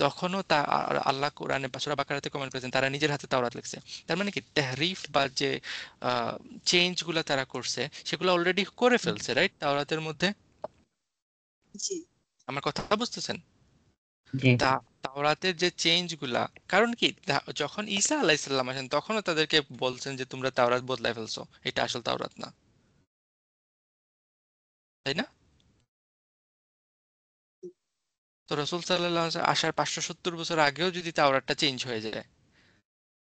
তখনও তা আল্লাহ কোরআনে সূরা বাকারাতে কমেন্ট করেছেন তারা নিজের হাতে তাওরাত লিখছে। তার মানে কি তাহরিফ বা যে চেঞ্জ গুলা তারা করছে সেগুলো অলরেডি করে ফেলছে, রাইট? তাওরাতের মধ্যে। জি আমার কথা বুঝতেছেন? জি তা তাওরাতের যে চেঞ্জ গুলা, কারণ কি যখন ঈসা আলাইহিসসালাম আসেন তখনও তাদেরকে বলছেন যে তোমরা তাওরাত বদলায় ফেলছো, এটা আসল তাওরাত না, তাই না? তো রাসূল সাল্লাল্লাহু আলাইহি ওয়াসাল্লাম আসার 570 বছর আগেও যদি তাওরাতটা চেঞ্জ হয়ে যায়,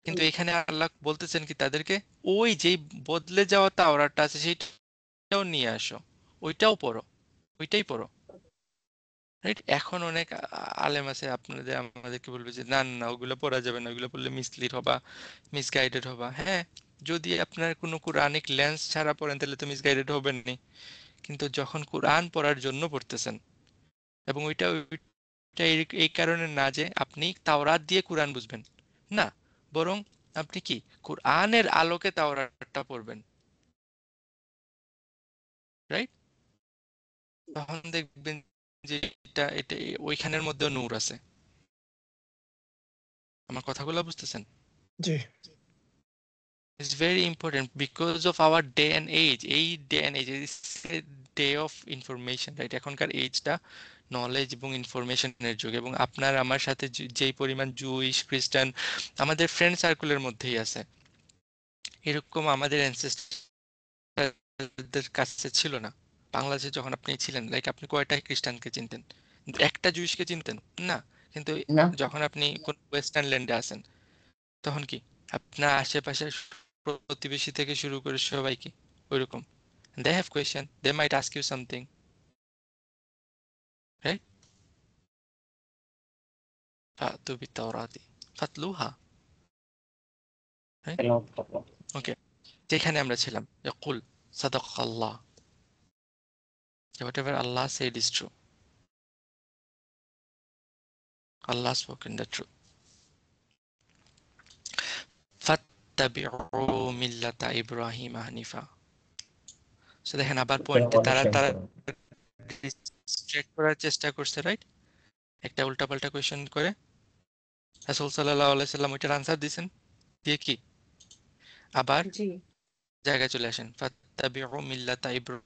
কিন্তু এখানে আল্লাহ বলতেছেন কি তাদেরকে ওই যেই বদলে যাওয়া তাওরাতটা আছে সেটাও নিয়ে আসো, ওইটাও পড়ো, ওইটাই পড়ো, রাইট? এখন অনেক আলেম আছে আপনাদের আমাদেরকে বলবে যে না না ওগুলো পড়া যাবে না, ওগুলো পড়লে মিসলিড হবা, মিসগাইডেড হবা। হ্যাঁ, যদি আপনার কোনো কোরআনিক লেন্স ছাড়া পড়েন তাহলে তো মিসগাইডেড হবেন নি। কিন্তু যখন কোরআন পড়ার জন্য পড়তেছেন, এবং ওইটা এই কারণে না যে আপনি তাওরাত দিয়ে কোরআন বুঝবেন, না, বরং আপনি কি কোরআনের আলোকে তাওরাতটা পড়বেন, রাইট? তখন দেখবেন যে এটা এটা ওইখানের মধ্যে নূর আছে। আমার কথাগুলো বুঝতেছেন? জি It's very important because of our day and age. এই day and age is a day of information, right? এখনকার এজটা নলেজ এবং ইনফরমেশনের যুগ, এবং আপনার আমার সাথে যেই পরিমাণ জুইশ খ্রিস্টান আমাদের ফ্রেন্ড সার্কেলের মধ্যেই আছে, এরকম আমাদের অ্যানসেস্টরদের কাছে ছিল না। বাংলাদেশে যখন আপনি ছিলেন, লাইক আপনি কয়টা খ্রিস্টানকে চিনতেন? একটা জুইশকে চিনতেন না? কিন্তু না যখন আপনি কোন ওয়েস্টার্ন ল্যান্ডে আছেন তখন কি আপনার আশেপাশের প্রতিবেশী থেকে শুরু করে সবাই কি ওইরকম? they have question, they might ask you something, right? فأتوا بالتوراة فاتلوها, right? তেলাওয়াত করো। Okay, যেখানে আমরা ছিলাম يقول صدق الله, whatever Allah said is true, Allah spoken the truth. فاتبعوا ملة إبراهيم حنيفا. So দেখেন আবার পয়েন্টে তারা অনুসরণ তারা করো। ডিস্ট্রাক্ট করার চেষ্টা করছে, রাইট? একটা উল্টাপাল্টা কোয়েশ্চেন করে রাসূল সাল্লাল্লাহু আলাইহি সাল্লাম ওইটার আনসার দিয়েছেন, দিয়ে কি আবার জি জায়গায় চলে আসেন ফাত্তাবিউ মিল্লাতা ইব্রাহিম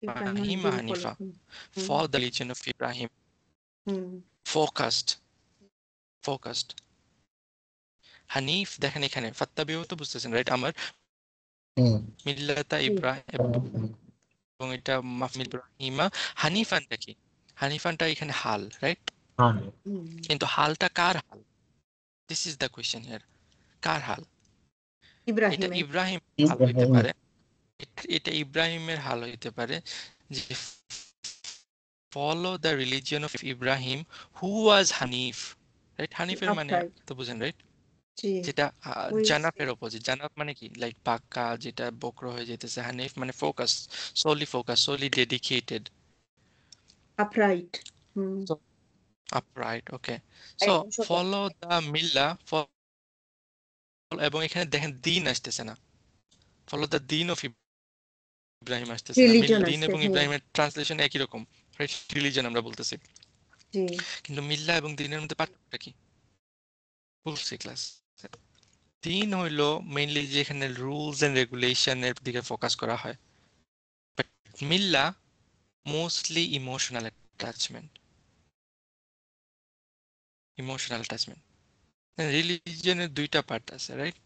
ইব্রাহিম যিনি হানিফা, বলেছেন hmm for the religion of Ibrahim, hmm focused, focused Hanif. দেখেন এখানে ফাত্তাবিউ তো বুঝতেছেন, রাইট? আমার হুম মিল্লাতা জি ইব্রাহিম, এবং এটা মাফমিল ইব্রাহিমা। হানিফানটা কি? হানিফানটা এখানে হাল, রাইট? হ্যাঁ হুম কিন্তু হালটা কার হাল? This is the question here, কার হাল? এটা ইব্রাহিমের ইব্রাহিম হাল হইতে ইব্রাহিম পারে, এটা ইব্রাহিমের হাল হইতে পারে যে follow the religion of Ibrahim who was Hanif, right? হানিফের মানে আপরাইট তো বুঝেন, রাইট? জি যেটা ওই জানাফের অপোজিট। জানাফ মানে কি লাইক বাঁকা, যেটা বক্র হয়ে যেতেছে। হানিফ মানে focus, focus, Solly dedicated, upright hmm upright. Okay, so follow the মিল্লা, এবং এখানে দেখেন দিন আসতেছে না, ফলো দ্য দিন অফ ইব্রাহিম আসতেছে না। রিলিজন দিন আছে এবং হ্যাঁ ইব্রাহিমের ট্রান্সলেশন একই রকম, রাইট? রিলিজন আমরা বলতেছি, জি কিন্তু মিল্লা এবং দিনের মধ্যে পার্থক্যটা কি? বলছি ক্লাস, দিন হইলো মেইনলি যেখানে রুলস এন্ড রেগুলেশনের দিকে ফোকাস করা হয়, বাট মিল্লা mostly emotional attachment, emotional attachment. রিলিজিয়নের দুইটা পার্ট আছে, রাইট?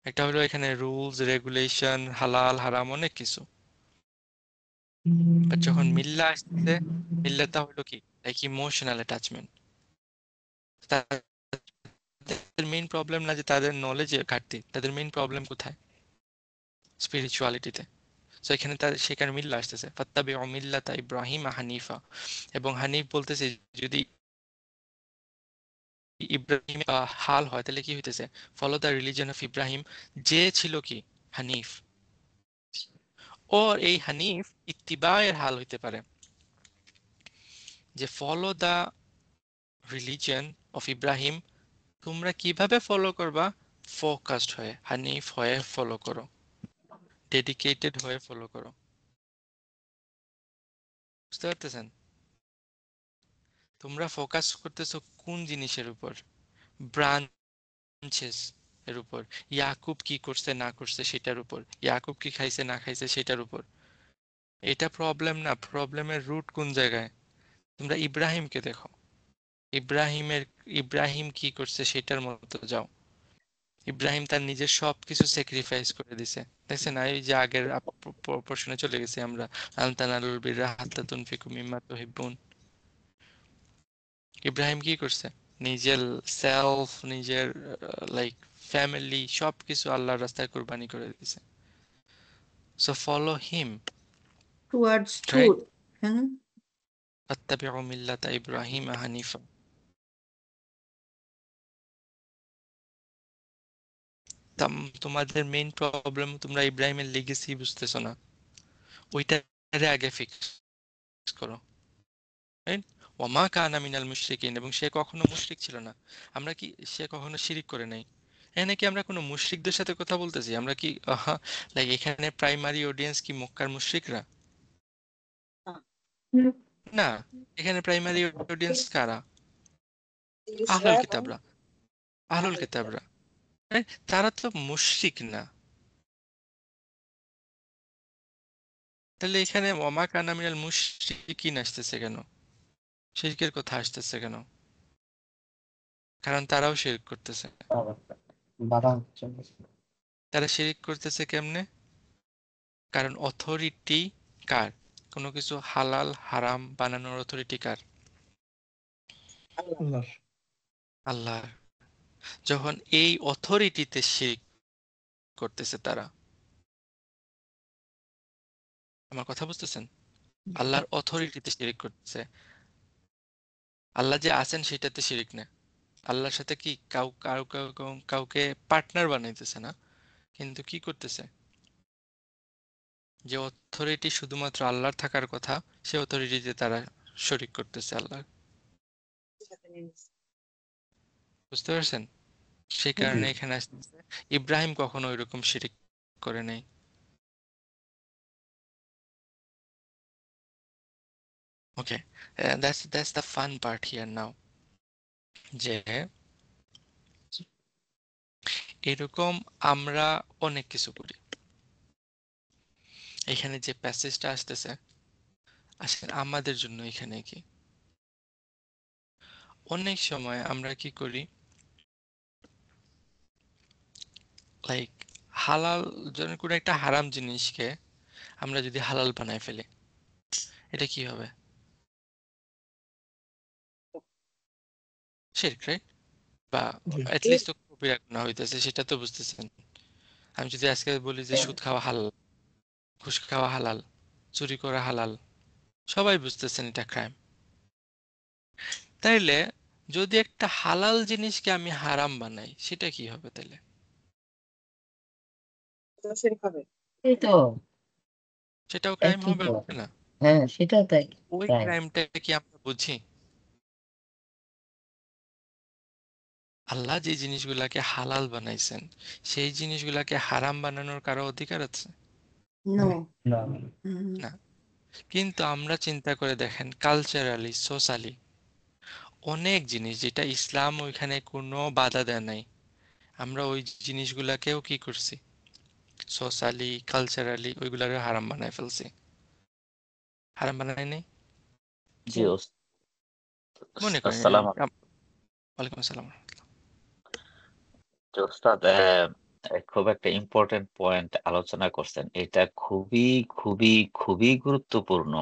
একটা হলো এখানে রুলস রেগুলেশন, হালাল হারাম, অনেক কিছু। বাট যখন মিল্লা আসছে, মিল্লাটা হলো কি লাইক ইমোশনাল অ্যাটাচমেন্ট। তাদের মেইন প্রবলেম না যে তাদের নলেজের ঘাটতি, তাদের মেইন প্রবলেম কোথায়? স্পিরিচুয়ালিটিতে। সো এখানে সেখানে মিল্লা আসতেছে ফাত্তাবিউ মিল্লাতা ইব্রাহিম হানিফা, এবং হানিফ বলতেছে যদি ইব্রাহিম হাল হয় তাহলে কি হইতেছে? Follow the religion of Ibrahim, যে ছিল কি হানিফ। ও এই হানিফ ইত্তিবায়ের হাল হইতে পারে, যে follow the religion of Ibrahim তোমরা কিভাবে ফলো করবা? ফোকাসড হয়ে, হানিফ হয়ে ফলো করো, ডেডিকেটেড হয়ে ফলো করো। বুঝতে পারতেছেন? তোমরা ফোকাস করতেছো কোন জিনিসের উপর? ব্রাঞ্চেস এর উপর। ইয়াকুব কি করছে না করছে সেটার উপর, ইয়াকুব কি খাইছে না খাইছে সেটার উপর। এটা প্রবলেম না, প্রবলেমের রুট কোন জায়গায়? তোমরা ইব্রাহিমকে দেখো, ইব্রাহিমের ইব্রাহিম কি করছে সেটার মতো যাও। ইব্রাহিম তার নিজের সবকিছু স্যাক্রিফাইস করে দিছে। দেখছেন না, এই যে আগের প্রশ্নে চলে গেছি আমরা, আন তানালুল বিররা হাত্তা তুনফিকু মিম্মা তুহিব্বুন। ইব্রাহিম কি করছে? নিজের সেলফ, নিজের লাইক ফ্যামিলি সবকিছু আল্লাহর রাস্তায় কুরবানি করে দিছে। So follow him, towards right? Truth. হ্যাঁ, আত্তাবিউ মিল্লাতা ইব্রাহিম হানিফা। তোমাদের মেইন প্রবলেম, তোমরা ইব্রাহিমের লেগেসি বুঝতেছো না, ওইটারে আগে ফিক্স করো, রাইট? ওমা কানা মিনাল মুশরিকিন, এবং সে কখনো মুশরিক ছিল না। আমরা কি, সে কখনো শিরিক করে নাই? এখানে কি আমরা কোনো মুশরিকদের সাথে কথা বলতেছি? আমরা কি লাইক এখানে প্রাইমারি অডিয়েন্স কি মক্কার মুশরিকরা? না, এখানে প্রাইমারি অডিয়েন্স কারা? আহলুল ইসরা এবং কিতাবরা, আহলুল আহলে কিতাব। কিতাবরা, right? তারা তো মুশরিক না। তাহলে এখানে ওমা কানা মিনাল মুশরিকিন আসতেছে কেন? শিরকের কথা আসতেছে কেন? কারণ তারাও শিরক করতেছে। বাধা হচ্ছে। তারা শিরিক করতেছে কেমনে? কারণ অথরিটি কার? কোনো কিছু হালাল হারাম বানানোর অথরিটি কার? আল্লাহ। আল্লাহর। যখন এই অথরিটিতে শিরিক করতেছে তারা, আমার কথা বুঝতেছেন? আল্লাহর অথরিটিতে শিরিক করতেছে। আল্লাহ যে আছেন সেটাতে শিরিক না। আল্লাহর সাথে কি কাউকে পার্টনার বানাইতেছে না, কিন্তু কি করতেছে? যে অথরিটি শুধুমাত্র আল্লাহর থাকার কথা, সে অথরিটিতে তারা শরিক করতেছে আল্লাহ। বুঝতে পারছেন? সেই কারণে এখানে আসতেছে ইব্রাহিম কখনো ওইরকম শিরিক করে নাই। Okay, that's the fun part here now, যে এরকম আমরা অনেক কিছু করি। এখানে যে প্যাসেজটা আসতেছে, আসলে আমাদের জন্য এখানে কি অনেক সময় আমরা কি করি, লাইক হালাল, যেন কোনো একটা হারাম জিনিসকে আমরা যদি হালাল বানায় ফেলি, এটা কি হবে? শিরক, রাইট? বা অ্যাটলিস্ট তো কবিরা গুনাহ হইতেছে, সেটা তো বুঝতেছেন। আমি যদি আজকে বলি যে সুদ খাওয়া হালাল, ঘুষ খাওয়া হালাল, চুরি করা হালাল, সবাই বুঝতেছেন এটা ক্রাইম। তাইলে যদি একটা হালাল জিনিসকে আমি হারাম বানাই, সেটা কি হবে তাইলে? শিরক হবে। এই তো সেটাও ক্রাইম একই হবে তো। না? হ্যাঁ, সেটা তাই। ওই তাই ক্রাইমটা কি আমরা বুঝি? আল্লাহ যে জিনিসগুলাকে হালাল বানাইছেন, সেই জিনিসগুলাকে হারাম বানানোর কারো অধিকার আছে? নো। না। না। কিন্তু আমরা চিন্তা করে দেখেন, কালচারালি, সোশ্যালি অনেক জিনিস যেটা ইসলাম ওইখানে কোনো বাধা দেয় নাই, আমরা ওই জিনিসগুলাকেও কি করছি, সোশ্যালি কালচারালি ওইগুলাকে হারাম বানায় ফেলছি। হারাম বানায় নাই? জি মনে করেন আসসালাম ওয়ালাইকুম আসসালাম। ওস্তাদ, খুব একটা ইম্পর্টেন্ট পয়েন্ট আলোচনা করছেন। এটা খুবই খুবই খুবই গুরুত্বপূর্ণ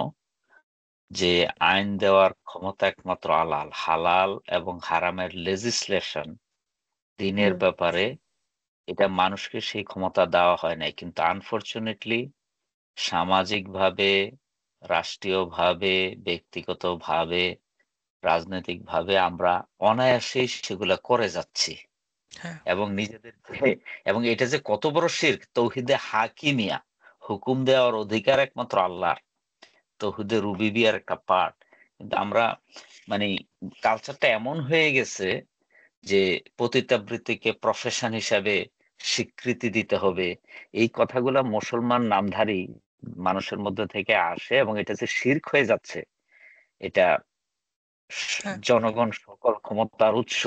যে আইন দেওয়ার ক্ষমতা একমাত্র আল্লাহ। হালাল এবং হারামের লেজিসলেশন দিনের ব্যাপারে এটা মানুষকে সেই ক্ষমতা দেওয়া হয় নাই, কিন্তু আনফরচুনেটলি সামাজিকভাবে, রাষ্ট্রীয়ভাবে, ব্যক্তিগতভাবে, রাজনৈতিকভাবে আমরা অনায়াসেই সেগুলা করে যাচ্ছি হ্যাঁ, এবং নিজেদেরকে, এবং এটা যে কত বড় শিরক, তৌহিদে হাকিমিয়া, হুকুম দেওয়ার অধিকার একমাত্র আল্লাহর, তৌহিদে রুবিবিয়ার একটা পার্ট। কিন্তু আমরা মানে কালচারটা এমন হয়ে গেছে যে পতিতাবৃত্তিকে প্রফেশন হিসাবে স্বীকৃতি দিতে হবে, এই কথাগুলা মুসলমান নামধারী মানুষের মধ্যে থেকে আসে এবং এটা যে শিরক হয়ে যাচ্ছে, এটা হ্যাঁ জনগণ সকল ক্ষমতার উৎস,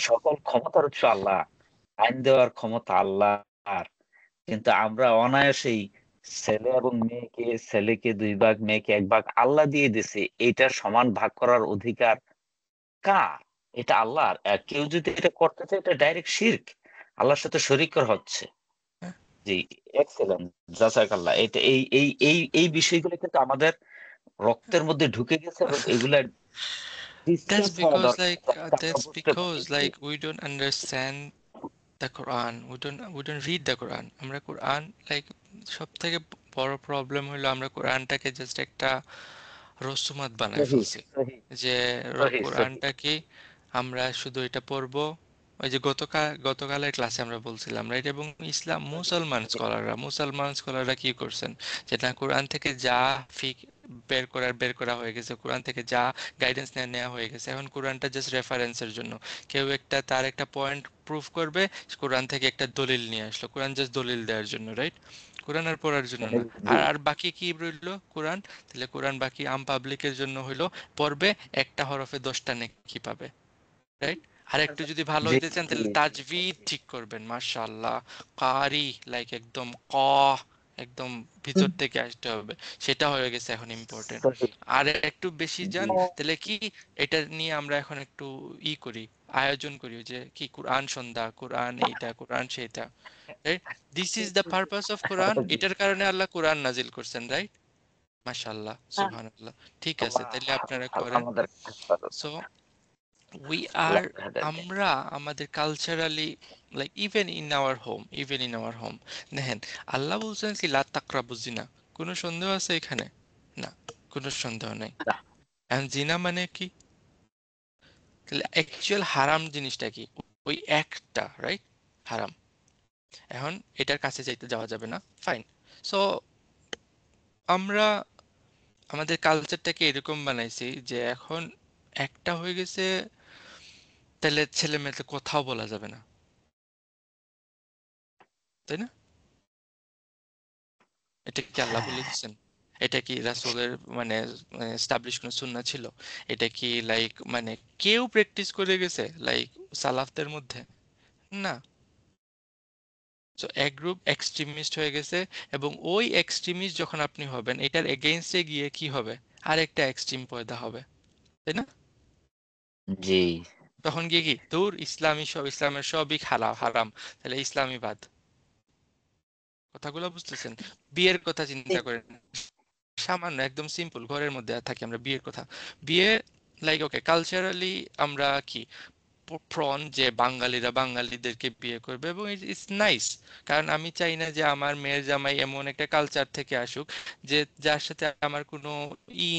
সকল ক্ষমতার উৎস আল্লাহ, আইন দেওয়ার ক্ষমতা আল্লাহর, কিন্তু আমরা অনায়াসেই ছেলে এবং মেয়েকে, ছেলেকে 2 ভাগ মেয়েকে 1 ভাগ আল্লাহ দিয়ে দিছে, এইটার সমান ভাগ করার অধিকার কার? এটা আল্লাহর। কেউ যদি এটা করতে চায় এটা ডাইরেক্ট শিরক, আল্লাহর সাথে শরীক করা হচ্ছে। হ্যাঁ জি, এক্সেলেন্ট, জাযাকাল্লাহ। এটা এই এই এই এই বিষয়গুলো কিন্তু আমাদের রক্তের মধ্যে ঢুকে গেছে এবং এগুলা that's ডিসটেন্স হওয়া because দরকার like যাতে আমরা that's বুঝতে পারি। because like we don't understand the Quran, we don't read the Quran. আমরা কোরআন like সব থেকে বড় প্রবলেম হলো আমরা কোরআনটাকে জাস্ট একটা রসুমাত বানায় সহি ফেলছি, সহি যে সহি সহি কোরআনটা কি আমরা শুধু এটা পড়বো। ওই যে গতকালের ক্লাসে আমরা বলছিলাম রাইট, এবং ইসলাম মুসলমান স্কলাররা কি করছেন, যেটা কোরআন থেকে যা ফিক বের করা হয়ে গেছে, কোরআন থেকে যা গাইডেন্স নেওয়া হয়ে গেছে, এখন কোরআনটা জাস্ট রেফারেন্সের জন্য। কেউ একটা তার একটা পয়েন্ট প্রুফ করবে, কোরআন থেকে একটা দলিল নিয়ে আসলো, কোরআন জাস্ট দলিল দেওয়ার জন্য, রাইট? কোরআন আর পড়ার জন্য না। জি আর বাকি কি রইলো কোরআন? তাহলে কোরআন বাকি আম পাবলিকের জন্য হইলো, পড়বে একটা হরফে 10টা নেকি পাবে, রাইট? আর একটু যদি ভালো জি হইতে চান জি তাহলে জি তাজভিদ ঠিক করবেন, মাশাআল্লাহ, কারি লাইক একদম ক, একদম ভিতর থেকে আসতে হবে, সেটা হয়ে গেছে এখন ইম্পর্টেন্ট। সহি আর একটু বেশি জি যান তাহলে কি, এটা নিয়ে আমরা এখন একটু করি, আয়োজন করি, যে কি কোরআন সন্ধ্যা, কোরআন এইটা, কোরআন সেইটা, right? This is the purpose of Quran, এটার কারণে আল্লাহ কোরআন নাজিল করছেন, রাইট? মাশাআল্লাহ, সুবহানাল্লাহ। ঠিক আছে, আল্লাহ তাহলে আপনারা আল্লাহ করেন। আমাদের হেফাজত, সো we আল্লাহ are, হেদায়েত দেন। আমরা আমাদের culturally like even in our home দেখেন, আল্লাহ বলছেন কি লা তাকরাবু জিনা, কোনো সন্দেহ আছে এখানে? না, কোনো সন্দেহ নাই। না, এখন জিনা মানে কি? তাহলে অ্যাকচুয়াল হারাম জিনিসটা কি? ওই একটা, রাইট? হারাম। এখন এটার কাছে যাওয়া যাবে না, ফাইন। সো আমরা আমাদের কালচারটাকে এরকম বানাইছি যে এখন একটা হয়ে গেছে, তাহলে ছেলে মেয়েতে কোথাও বলা যাবে না, তাই না? এটা কি আল্লাহ বলে দিচ্ছেন? এটা কি রাসূলের মানে এস্টাবলিশ কোনো সুন্নাহ ছিল? এটা কি লাইক মানে কেউ প্র্যাকটিস করে গেছে লাইক সালাফদের মধ্যে? না। সো এক গ্রুপ এক্সট্রিমিস্ট হয়ে গেছে, এবং ওই এক্সট্রিমিস্ট যখন আপনি হবেন, এটার এগেইনস্টে গিয়ে কি হবে? আরেকটা এক্সট্রিম পয়দা হবে, তাই না? জি তখন গিয়ে কি ধুর ইসলামের সবই হারাম, তাহলে ইসলামী বাদ। কথাগুলো বুঝতেছেন? বিয়ের কথা চিন্তা করেন, সামান্য একদম সিম্পল ঘরের মধ্যে থাকি আমরা, বিয়ের কথা, বিয়ে লাইক ওকে কালচারালি আমরা কি প্রন যে বাঙালিরা বাঙালিদেরকে বিয়ে করবে, এবং ইটস নাইস। কারণ আমি চাই না যে আমার মেয়ের জামাই এমন একটা কালচার থেকে আসুক যে যার সাথে আমার কোনো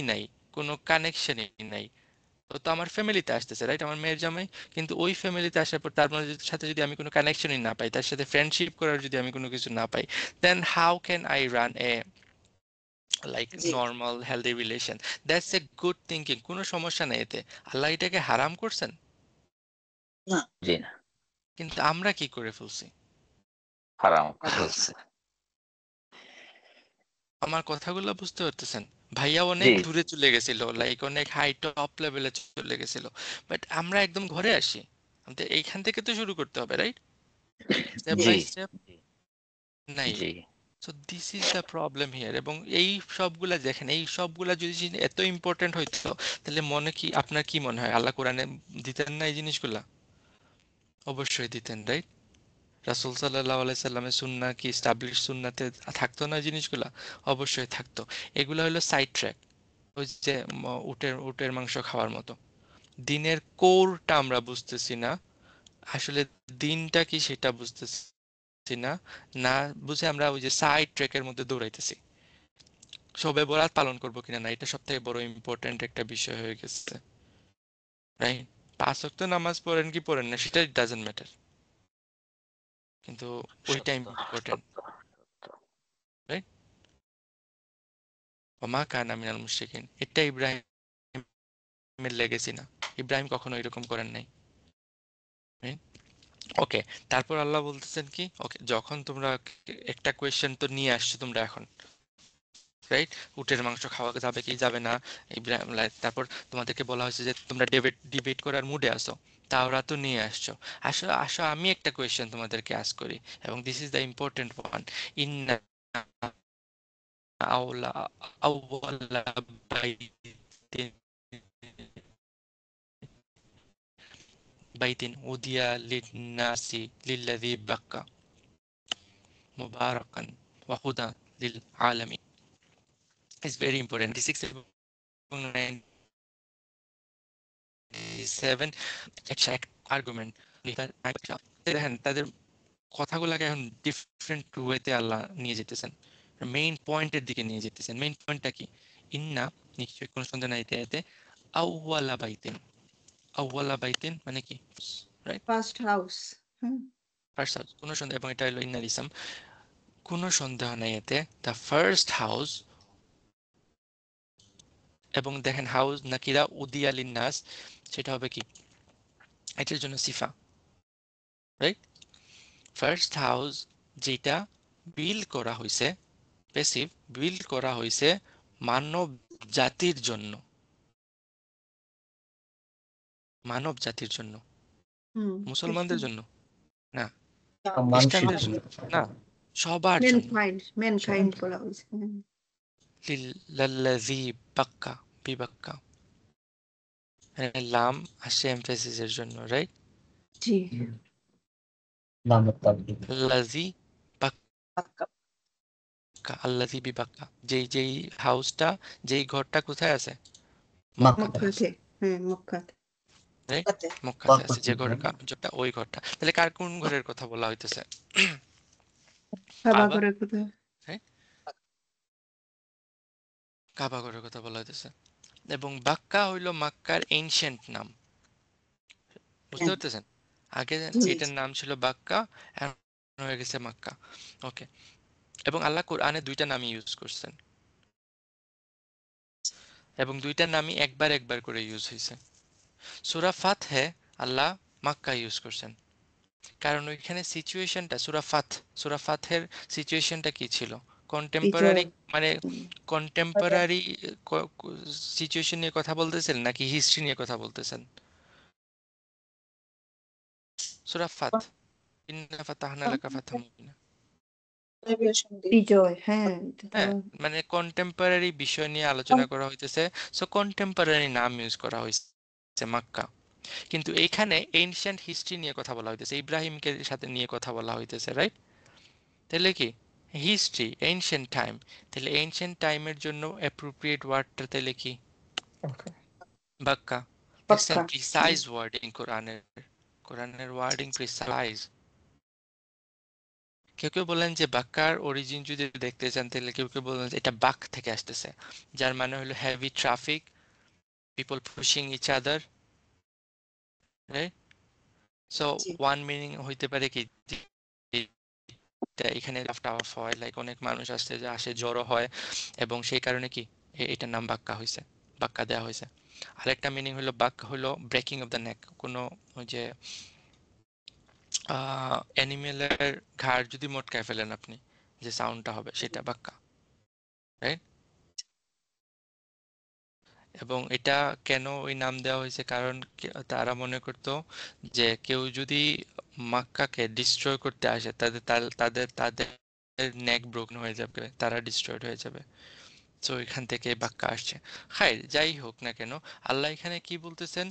নাই, কোনো কানেকশনই নাই। ও তো আমার ফ্যামিলিতে আসতেছে, রাইট, আমার মেয়ের জামাই, কিন্তু ওই ফ্যামিলিতে আসার পর তার সাথে যদি আমি কোনো কানেকশনই না পাই, তার সাথে ফ্রেন্ডশিপ করার যদি আমি কোনো কিছু না পাই, then how can I run a like জি normal healthy relation? That's a good thinking, কোনো সমস্যা নেই এতে। আল্লাহ এটাকে হারাম করছেন, না জি না, কিন্তু আমরা কি করে ফেলছি? হারাম আবার ফেলছে। আমার কথাগুলো বুঝতে পারতেছেন? ভাইয়া অনেক জি দূরে চলে গেছিল, লাইক অনেক হাই টপ লেভেলে চলে গেছিল, বাট আমরা একদম ঘরে আসি। আমাদের এইখান থেকে তো শুরু করতে হবে, রাইট? স্টেপ জি জি বাই স্টেপ নাই। জি so this is the problem here. এবং এই সবগুলা দেখেন, এই সবগুলা যদি এত ইম্পর্টেন্ট হইতো, তাহলে মনে কি আপনার কি মনে হয় আল্লাহ কোরআনে দিতেন না এই জিনিসগুলা? অবশ্যই দিতেন, রাইট? রাসূল সাল্লাল্লাহু আলাইহি সাল্লামের সুন্নাহ কি এস্টাবলিশ সুন্নাতে থাকতো না জিনিসগুলা? অবশ্যই থাকতো। এগুলা হলো সাইড ট্র্যাক, ওই যে উটের মাংস খাওয়ার মতো। দিনের কোরটা আমরা বুঝতেছি না, আসলে দিনটা কি সেটা বুঝতেছি না, না বুঝে আমরা ওই যে সাইড ট্র্যাকের মধ্যে দৌড়াইতেছি। শবে বরাত পালন করবো কিনা, না, এটা সব থেকে বড় ইম্পর্টেন্ট একটা বিষয় হয়ে গেছে, রাইট? 5 ওয়াক্ত নামাজ পড়েন কি পড়েন না সেটা ডাজন্ট ম্যাটার, কিন্তু ওইটা সত্য ইম্পর্টেন্ট, সত্য সত্য। রাইট? ওমা কানা মিনাল মুশরিকিন, এটা ইব্রাহিমের লেগেসি না? ইব্রাহিম কখনো এরকম করেন নাই। ওকে, তারপর আল্লাহ বলতেছেন কি, ওকে যখন তোমরা একটা কোয়েশ্চেন তো নিয়ে আসছো তোমরা এখন, রাইট? উটের মাংস খাওয়া যাবে কি যাবে না, ইব্রাহিম তারপর তোমাদেরকে বলা হয়েছে যে তোমরা ডিবেট করার মুডে আসো, তাওরা তো নিয়ে আসছো। আসো আসো, আমি একটা কোয়েশ্চেন তোমাদেরকে আস্ক করি, এবং this is the important one. ইন্না আওলা আউওয়ালা বাইতিন বাইতিন উদিয়া লিন্নাসি লিল্লাযী বাক্কা মুবারাকান ওয়া হুদা লিল আলামিন। Is very important. 96 এবং 97 এক আর্গুমেন্ট। দেখেন তাদের কথাগুলোকে এখন ডিফারেন্ট ওয়েতে আল্লাহ নিয়ে যেতেছেন, মেইন পয়েন্টের দিকে নিয়ে যেতেছেন। মেইন পয়েন্টটা কি? ইন্না, নিশ্চয়ই কোনো সন্দেহ নাই এতে, আউওয়ালা বাইতিন। আউওয়ালা বাইতিন মানে কি, right? First house. First house, কোনো সন্দেহ, এবং এটা হলো ইন্নার ইসম, কোনো সন্দেহ নাই এতে, দ্য ফার্স্ট হাউস। এবং দেখেন হাউস নাকিরা উদিয়া লিন্নাস, সেটা হবে কি, এটার জন্য সিফা, রাইট? ফার্স্ট হাউস যেটা বিল্ড করা হয়েছে, প্যাসিভ, বিল্ড করা হয়েছে মানব জাতির জন্য, মানব জাতির জন্য, মুসলমানদের জন্য না, মানুষের খ্রিস্টানদের জন্য। জন্য না, সবার জন্য। ম্যানকাইন্ড বলা হয়েছে। লিল্লাযী বাক্কা, বিবাক্কা, লাম আসে এমফেসিসের জন্য, রাইট? জি। নামের তাকদীর। লাযী পাক্কা। বাক্কা, আল্লাযী বিবাক্কা, যেই হাউসটা, যেই ঘরটা কোথায় আছে? মক্কাতে। মক্কাতে আছে, মক্কাতে, মক্কাতে। রাইট? পাতে। মক্কাতে আছে, যে মক্কাতে। ঘরের যেটা, ওই ঘরটা। তাহলে কার কোন ঘরের কথা বলা হইতেছে? কাবা কাবা, ঘরের কথা। রাইট? কাবা ঘরের কথা বলা হইতেছে। এবং বাক্কা হইল মক্কার এনশিয়েন্ট নাম, বুঝতে পারতেছেন? আগে জি। এটার নাম ছিল বাক্কা, এখন হয়ে গেছে মক্কা। ওকে, এবং আল্লাহ কোরআনে দুইটা নামই ইউজ করছেন, এবং দুইটা নামই একবার একবার করে ইউজ হয়েছে। সূরা ফাতহে আল্লাহ মক্কা ইউজ করছেন, কারণ ওইখানে সিচুয়েশনটা, সূরা ফাতহের সিচুয়েশনটা কি ছিল? কন্টেম্পোরারি, বিজয়। মানে কন্টেম্পোরারি সিচুয়েশন নিয়ে কথা বলতেছেন নাকি হিস্ট্রি নিয়ে কথা বলতেছেন? সূরা ফাত, ইন্না ফাতাহনা লাকা ফাতহাম মুবিনা। বিজয়, হ্যাঁ, এটা তো হ্যাঁ, মানে কন্টেম্পোরারি বিষয় নিয়ে আলোচনা করা হইতেছে, সো কন্টেম্পোরারি নাম ইউজ করা হয়েছে মক্কা। কিন্তু এইখানে এনশিয়েন্ট হিস্ট্রি নিয়ে কথা বলা হইতেছে, ইব্রাহিমকে সাথে নিয়ে কথা বলা হইতেছে, রাইট? তাহলে কি হিস্ট্রি, এনশিয়েন্ট টাইম, তাহলে এনশিয়েন্ট টাইমের জন্য অ্যাপ্রোপ্রিয়েট ওয়ার্ডটা তাহলে কি? বাক্কা। দেখছেন পাক্কা। প্রিসাইজ ওয়ার্ডিং কোরআনের ওয়ার্ডিং প্রিসাইজ। কেউ কেউ বলেন যে বাক্কার অরিজিন যদি দেখতে চান, তাহলে কেউ কেউ বলেন যে এটা বাক থেকে আসতেছে, যার মানে হলো heavy traffic, people pushing each other, right? So জি। ওয়ান মিনিং হইতে পারে কি, এখানে টাফ হয়, লাইক অনেক মানুষ আসে জড়ো হয়, এবং সেই কারণে কি এটার নাম বাক্কা হয়েছে, বাক্কা দেওয়া হয়েছে। আরেকটা মিনিং হলো বাক্কা হলো ব্রেকিং অফ দ্য নেক, কোনো ওই যে অ্যানিমেলের ঘাড় যদি মটকায় ফেলেন আপনি, যে সাউন্ডটা হবে সেটা বাক্কা, রাইট? এবং এটা কেন ওই নাম দেওয়া হয়েছে, কারণ তারা মনে করতো যে কেউ যদি মক্কাকে ডিস্ট্রয় করতে আসে, তাদের নেক ব্রোকেন হয়ে যাবে, তারা ডিস্ট্রয়েড হয়ে যাবে। তো এখান থেকে বাক্কা আসছে। হাই, যাই হোক না কেন, আল্লাহ এখানে কি বলতেছেন?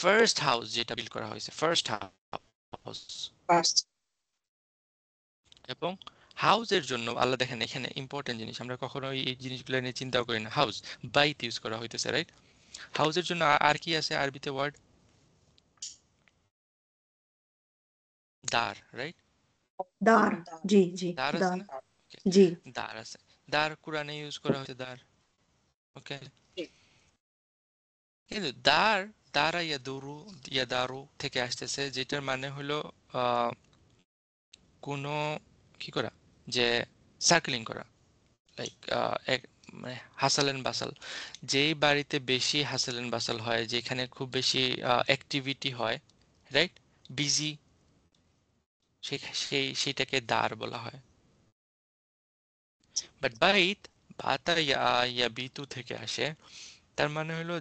ফার্স্ট হাউস যেটা বিল্ড করা হয়েছে, ফার্স্ট হাউস। ফার্স্ট। এবং হাউসের জন্য আল্লাহ, দেখেন এখানে ইম্পর্টেন্ট জিনিস, আমরা কখনো এই জিনিসগুলো নিয়ে চিন্তাও করি না। হাউস, বাইত ইউজ করা হইতেছে, রাইট? হাউসের জন্য আর কি আছে আরবিতে ওয়ার্ড? দার, রাইট? দ্বার। জি, জি, দার আছে দ্বার। না? Okay, জি। দার আছে, দার কোরআনে ইউজ করা হয়েছে, দার। ওকে, কিন্তু দারা ইয়াদারু থেকে আসতেছে, যেটার মানে হলো আহ কোনো কি করা, যে সার্কেলিং করা, লাইক এক, মানে হাসাল এন্ড বাসাল, যেই বাড়িতে বেশি হাসাল এন্ড বাসাল হয়, যেখানে খুব বেশি অ্যাক্টিভিটি হয়, রাইট? বিজি, সেটাকে দার বলা হয়। বাট বাইত বাতা ইয়া বিতু থেকে আসে, তার মানে হলো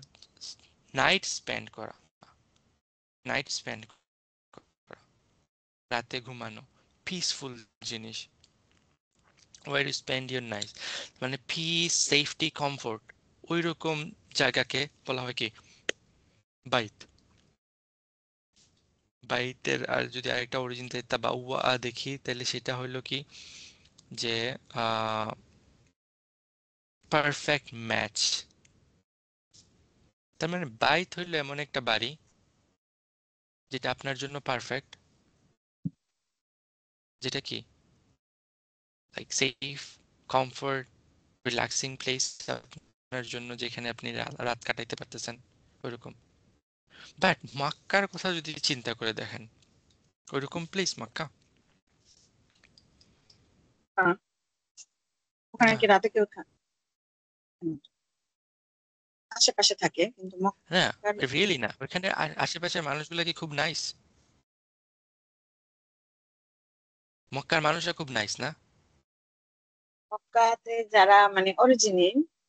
নাইট স্পেন্ড করা, নাইট স্পেন্ড করা, রাতে ঘুমানো, পিসফুল জিনিস। Where you spend your night, মানে পিস, সেফটি, কমফোর্ট, ওই রকম জায়গাকে বলা হয় কি বাইত। বাইতের আর যদি আরেকটা অরিজিন বা ওয়া দেখি, তাহলে সেটা হইলো কি যে পারফেক্ট ম্যাচ। তার মানে বাইত হইলো এমন একটা বাড়ি যেটা আপনার জন্য পারফেক্ট, যেটা কি like safe, comfort, relaxing place আপনার জন্য, যেখানে আপনি রাত কাটাইতে পারতেছেন ওইরকম। বাট মক্কার কথা যদি চিন্তা করে দেখেন, ওইরকম প্লেস মক্কা হ্যাঁ, ওখানে না। কি রাতে কেউ আশেপাশে থাকে, কিন্তু না, মক্কার রিয়েলি না। ওইখানে আশেপাশের মানুষগুলো কি খুব নাইস? মক্কার মানুষরা খুব নাইস না? মক্কাতে যারা মানে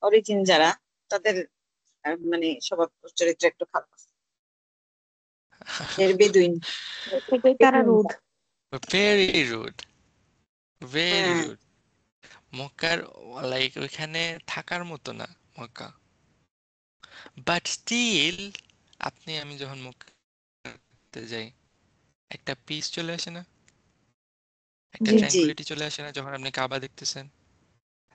অরিজিন যারা, তাদের মানে স্বভাব চরিত্র একটু খারাপ। এর বেদুইন থেকে তারা রোদ। ভেরি রুড, ভেরি হ্যাঁ, রুড। মক্কার লাইক ওইখানে থাকার মতো না মক্কা। বাট স্টিল আমি যখন মক্কাতে যাই, একটা পিস চলে আসে না, একটা জি জি ট্র্যাঙ্কুইলিটি চলে আসে না যখন আপনি কাবা দেখতেছেন?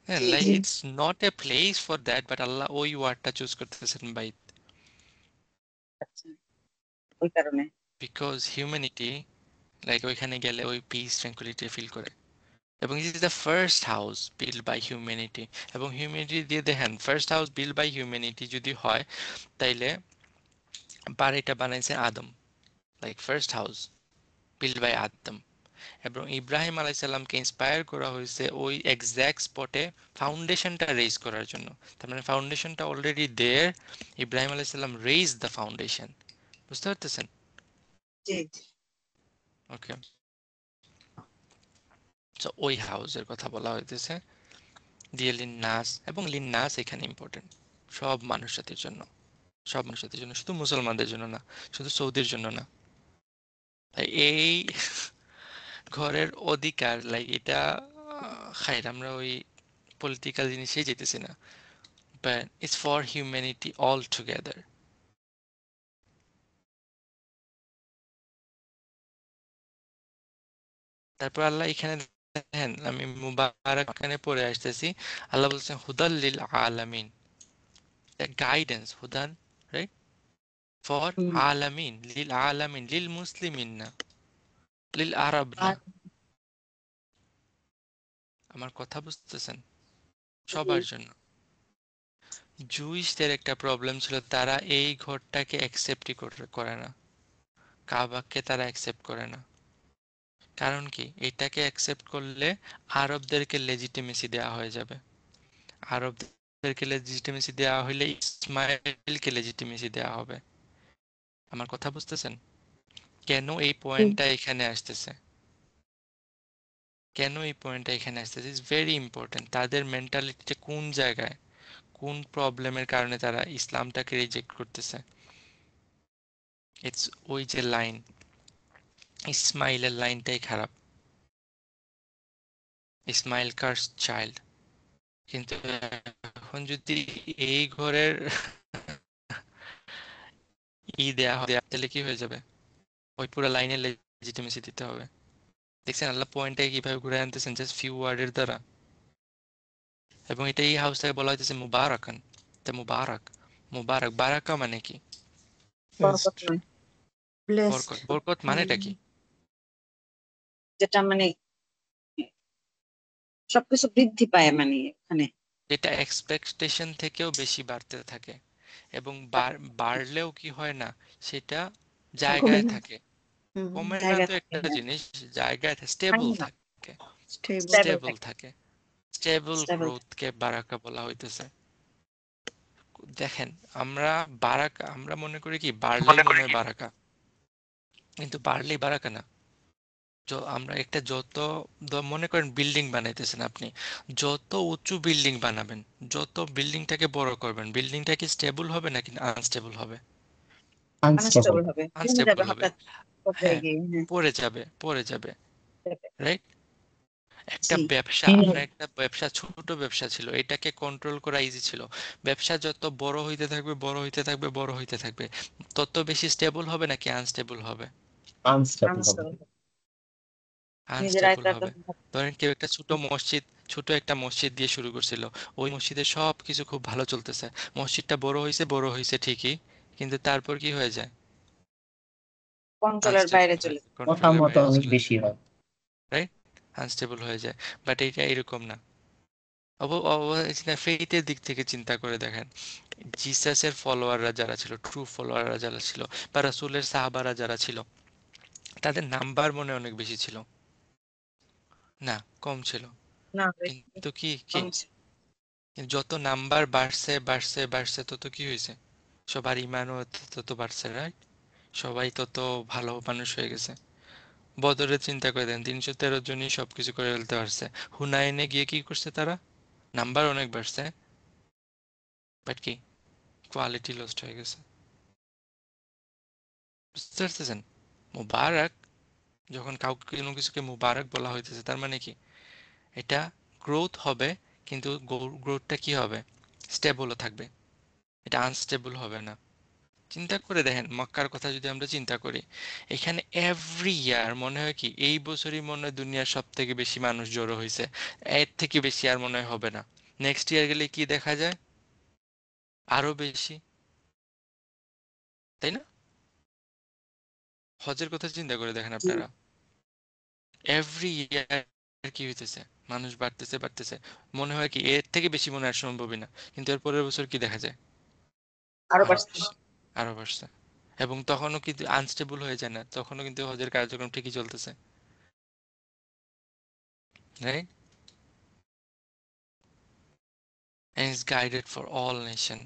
হ্যাঁ, জি লাইক জি it's not a place for that, but Allah ওই ওয়ার্ডটা চুজ করতেছেন বাইত, আচ্ছা, ওই কারণে বিকজ হিউম্যানিটি লাইক ওইখানে গেলে ওই পিস ট্র্যাঙ্কুইলিটি ফিল করে। এবং it is the first house build by humanity. এবং হিউম্যানিটি দিয়ে দেখেন, first house build by humanity যদি হয়, তাইলে বাড়িটা বানাইছে Adam, like first house build by Adam. এবং ইব্রাহিম আলাইসাল্লামকে ইন্সপায়ার করা হয়েছে ওই এক্স্যাক্ট স্পটে ফাউন্ডেশনটা রেজ করার জন্য। তার মানে ফাউন্ডেশনটা অলরেডি দেয়ার, ইব্রাহিম আলাইসাল্লাম রেজ দ্য ফাউন্ডেশন। বুঝতে পারতেছেন? জি জি ওকে, তো ওই হাউসের কথা বলা হইতেছে দিয়ে লিন্নাস। এবং লিন্নাস এখানে ইম্পর্টেন্ট সব মানুষদের জন্য, সব মানুষদের জন্য, শুধু মুসলমানদের জন্য না, শুধু সৌদির জন্য না। তাই এই ঘরের অধিকার লাইক এটা খাইর, আমরা ওই পলিটিক্যাল জিনিসে যেতেছি না, but it's for humanity all together. তারপর আল্লাহ এখানে দেখেন, আমি মুবারাক এখানে পড়ে আসতেছি, আল্লাহ বলছেন হুদাল লিল আলামিন, গাইডেন্স, হুদান, রাইট, ফর হুম। আলামিন, লিল আলামিন, লিল মুসলিমিন না, লিল আরব না। আর আমার কথা বুঝতেছেন? জি সবার জন্য। জুইশদের একটা প্রবলেম ছিল, তারা এই ঘরটাকে অ্যাকসেপ্টই করে না, কাবাকে তারা অ্যাকসেপ্ট করে না। কারণ কি, এটাকে অ্যাকসেপ্ট করলে আরবদেরকে লেজিটিমেসি দেওয়া হয়ে যাবে। আরবদেরকে লেজিটিমেসি দেওয়া হইলে ইসমাইলকে লেজিটিমেসি দেওয়া হবে। আমার কথা বুঝতেছেন? কেন এই পয়েন্টটা এখানে আসতেছে, কেন এই পয়েন্টটা এখানে আসতেছে, ইজ ভেরি ইম্পর্টেন্ট। তাদের মেন্টালিটিতে কোন জায়গায়, কোন প্রবলেমের কারণে তারা ইসলামটাকে রিজেক্ট করতেছে। ইটস ওই যে লাইন, ইসমাইলের লাইনটাই খারাপ, ইসমাইল কার্স চাইল্ড। কিন্তু এখন যদি এই ঘরের দেয়া হয়, তাহলে কি হয়ে যাবে? ওই পুরো লাইনের লেজিটিমেসি দিতে হবে। দেখছেন আল্লাহ পয়েন্টটাকে কিভাবে ঘুরে আনতেছেন জাস্ট ফিউ ওয়ার্ডের দ্বারা। এবং এটা এই হাউসটাকে বলা হইতেছে মুবারাকান। তা মুবারাক, মুবারক, বারাকা মানে কি? বরকত নয়, ব্লেসড। বরকত। বরকত মানেটা কি? যেটা মানে সবকিছু বৃদ্ধি পায় মানে এখানে। যেটা এক্সপেকটেশন থেকেও বেশি বাড়তে থাকে, এবং বাড়লেও কি হয় না, সেটা কমে জায়গায় না। থাকে। কমে না জায়গা তো থাকে, একটা হ্যাঁ, জিনিস, জায়গায় স্টেবল ভাঙে না, থাকে, স্টেবল। স্টেবল স্টেবল থাকে, থাকে। স্টেবল স্টেবল থাকে। গ্রোথকে বারাকা বলা হইতেছে। দেখেন, আমরা মনে করি কি বাড়লেই মনে হয় বারাকা, কিন্তু পারলেই বারাকা না। আমরা একটা মনে করেন বিল্ডিং বানাইতেছেন আপনি, যত উঁচু বিল্ডিং বানাবেন, যত বিল্ডিংটাকে বড় করবেন, বিল্ডিংটা কি স্টেবল হবে নাকি আনস্টেবল হবে? আনস্টেবল। আনস্টেবল হবে, ভেঙে যাবে আনস্টেবল হবে। হঠাৎ পর্যায়ে হ্যাঁ, গিয়ে। হ্যাঁ, পড়ে যাবে, যাবে। রাইট? একটা জি, ব্যবসা, আপনার একটা ব্যবসা, ছোট ব্যবসা ছিল, এটাকে কন্ট্রোল করা ইজি ছিল। ব্যবসা যত বড় হইতে থাকবে, বড় হইতে থাকবে, বড় হইতে থাকবে, তত বেশি স্টেবল হবে নাকি আনস্টেবল হবে? আনস্টেবল হবে। আনস্টেবল হবে। নিজের আনস্টেবল আয়ত্তে হবে। ধরেন কেউ একটা ছোট একটা মসজিদ দিয়ে শুরু করছিল, ওই মসজিদে সব কিছু খুব ভালো চলতেছে, মসজিদটা বড় হয়েছে ঠিকই, কিন্তু তারপর কি হয়ে যায়? কন্ট্রোলের আনস্টেবল বাইরে হয়ে চলে যায়, যায়। কন্ট্রোলের মতামত বাইরে অনেক চলে বেশি যায়, হয়। রাইট? আনস্টেবল হয়ে যায়। বাট এটা এরকম না। ফেইথের দিক থেকে চিন্তা করে দেখেন, জিসাসের ফলোয়াররা যারা ছিল, ট্রু ফলোয়াররা যারা ছিল, বা রাসূলের সাহাবারা যারা ছিল, তাদের নাম্বার মনে অনেক বেশি ছিল না? কম ছিল। না, কিন্তু কি কি কমছে। যত নাম্বার বাড়ছে তত কি হয়েছে? সবার ইমানও তত বাড়ছে, রাইট? সবাই তত ভালো মানুষ হয়ে গেছে। বদরের চিন্তা করে দেন, 313 জনই সবকিছু করে ফেলতে পারছে। হুনাইনে গিয়ে কি করছে তারা? নাম্বার অনেক বাড়ছে, বাট কি কোয়ালিটি লস্ট হয়ে গেছে। বুঝতে পারতেছেন? মুবারক, যখন কাউকে কোনো কিছুকে মুবারক বলা হইতেছে, তার মানে কি এটা গ্রোথ হবে, কিন্তু গ্রোথটা কি হবে? স্টেবলও থাকবে, এটা আনস্টেবল হবে না। চিন্তা করে দেখেন, মক্কার কথা যদি আমরা চিন্তা করি, এখানে এভরি ইয়ার মনে হয় কি এই বছরই মনে হয় দুনিয়ার সব থেকে বেশি মানুষ জড়ো হয়েছে, এর থেকে বেশি আর মনে হয় হবে না। নেক্সট ইয়ার গেলে কি দেখা যায়? আরো বেশি, তাই না? হজের কথা চিন্তা করে দেখেন জি, আপনারা, এভরি ইয়ার কি হইতেছে? মানুষ বাড়তেছে, মনে হয় কি এর থেকে বেশি মনে হয় সম্ভবই না, কিন্তু এর পরের বছর কি দেখা যায়? আরো আরো বাড়ছে। বেশি, আরো বাড়ছে। এবং তখনও কিন্তু আনস্টেবল হয়ে যায় না, তখনও কিন্তু হজের কার্যক্রম ঠিকই চলতেছে, right? and is guided for all nation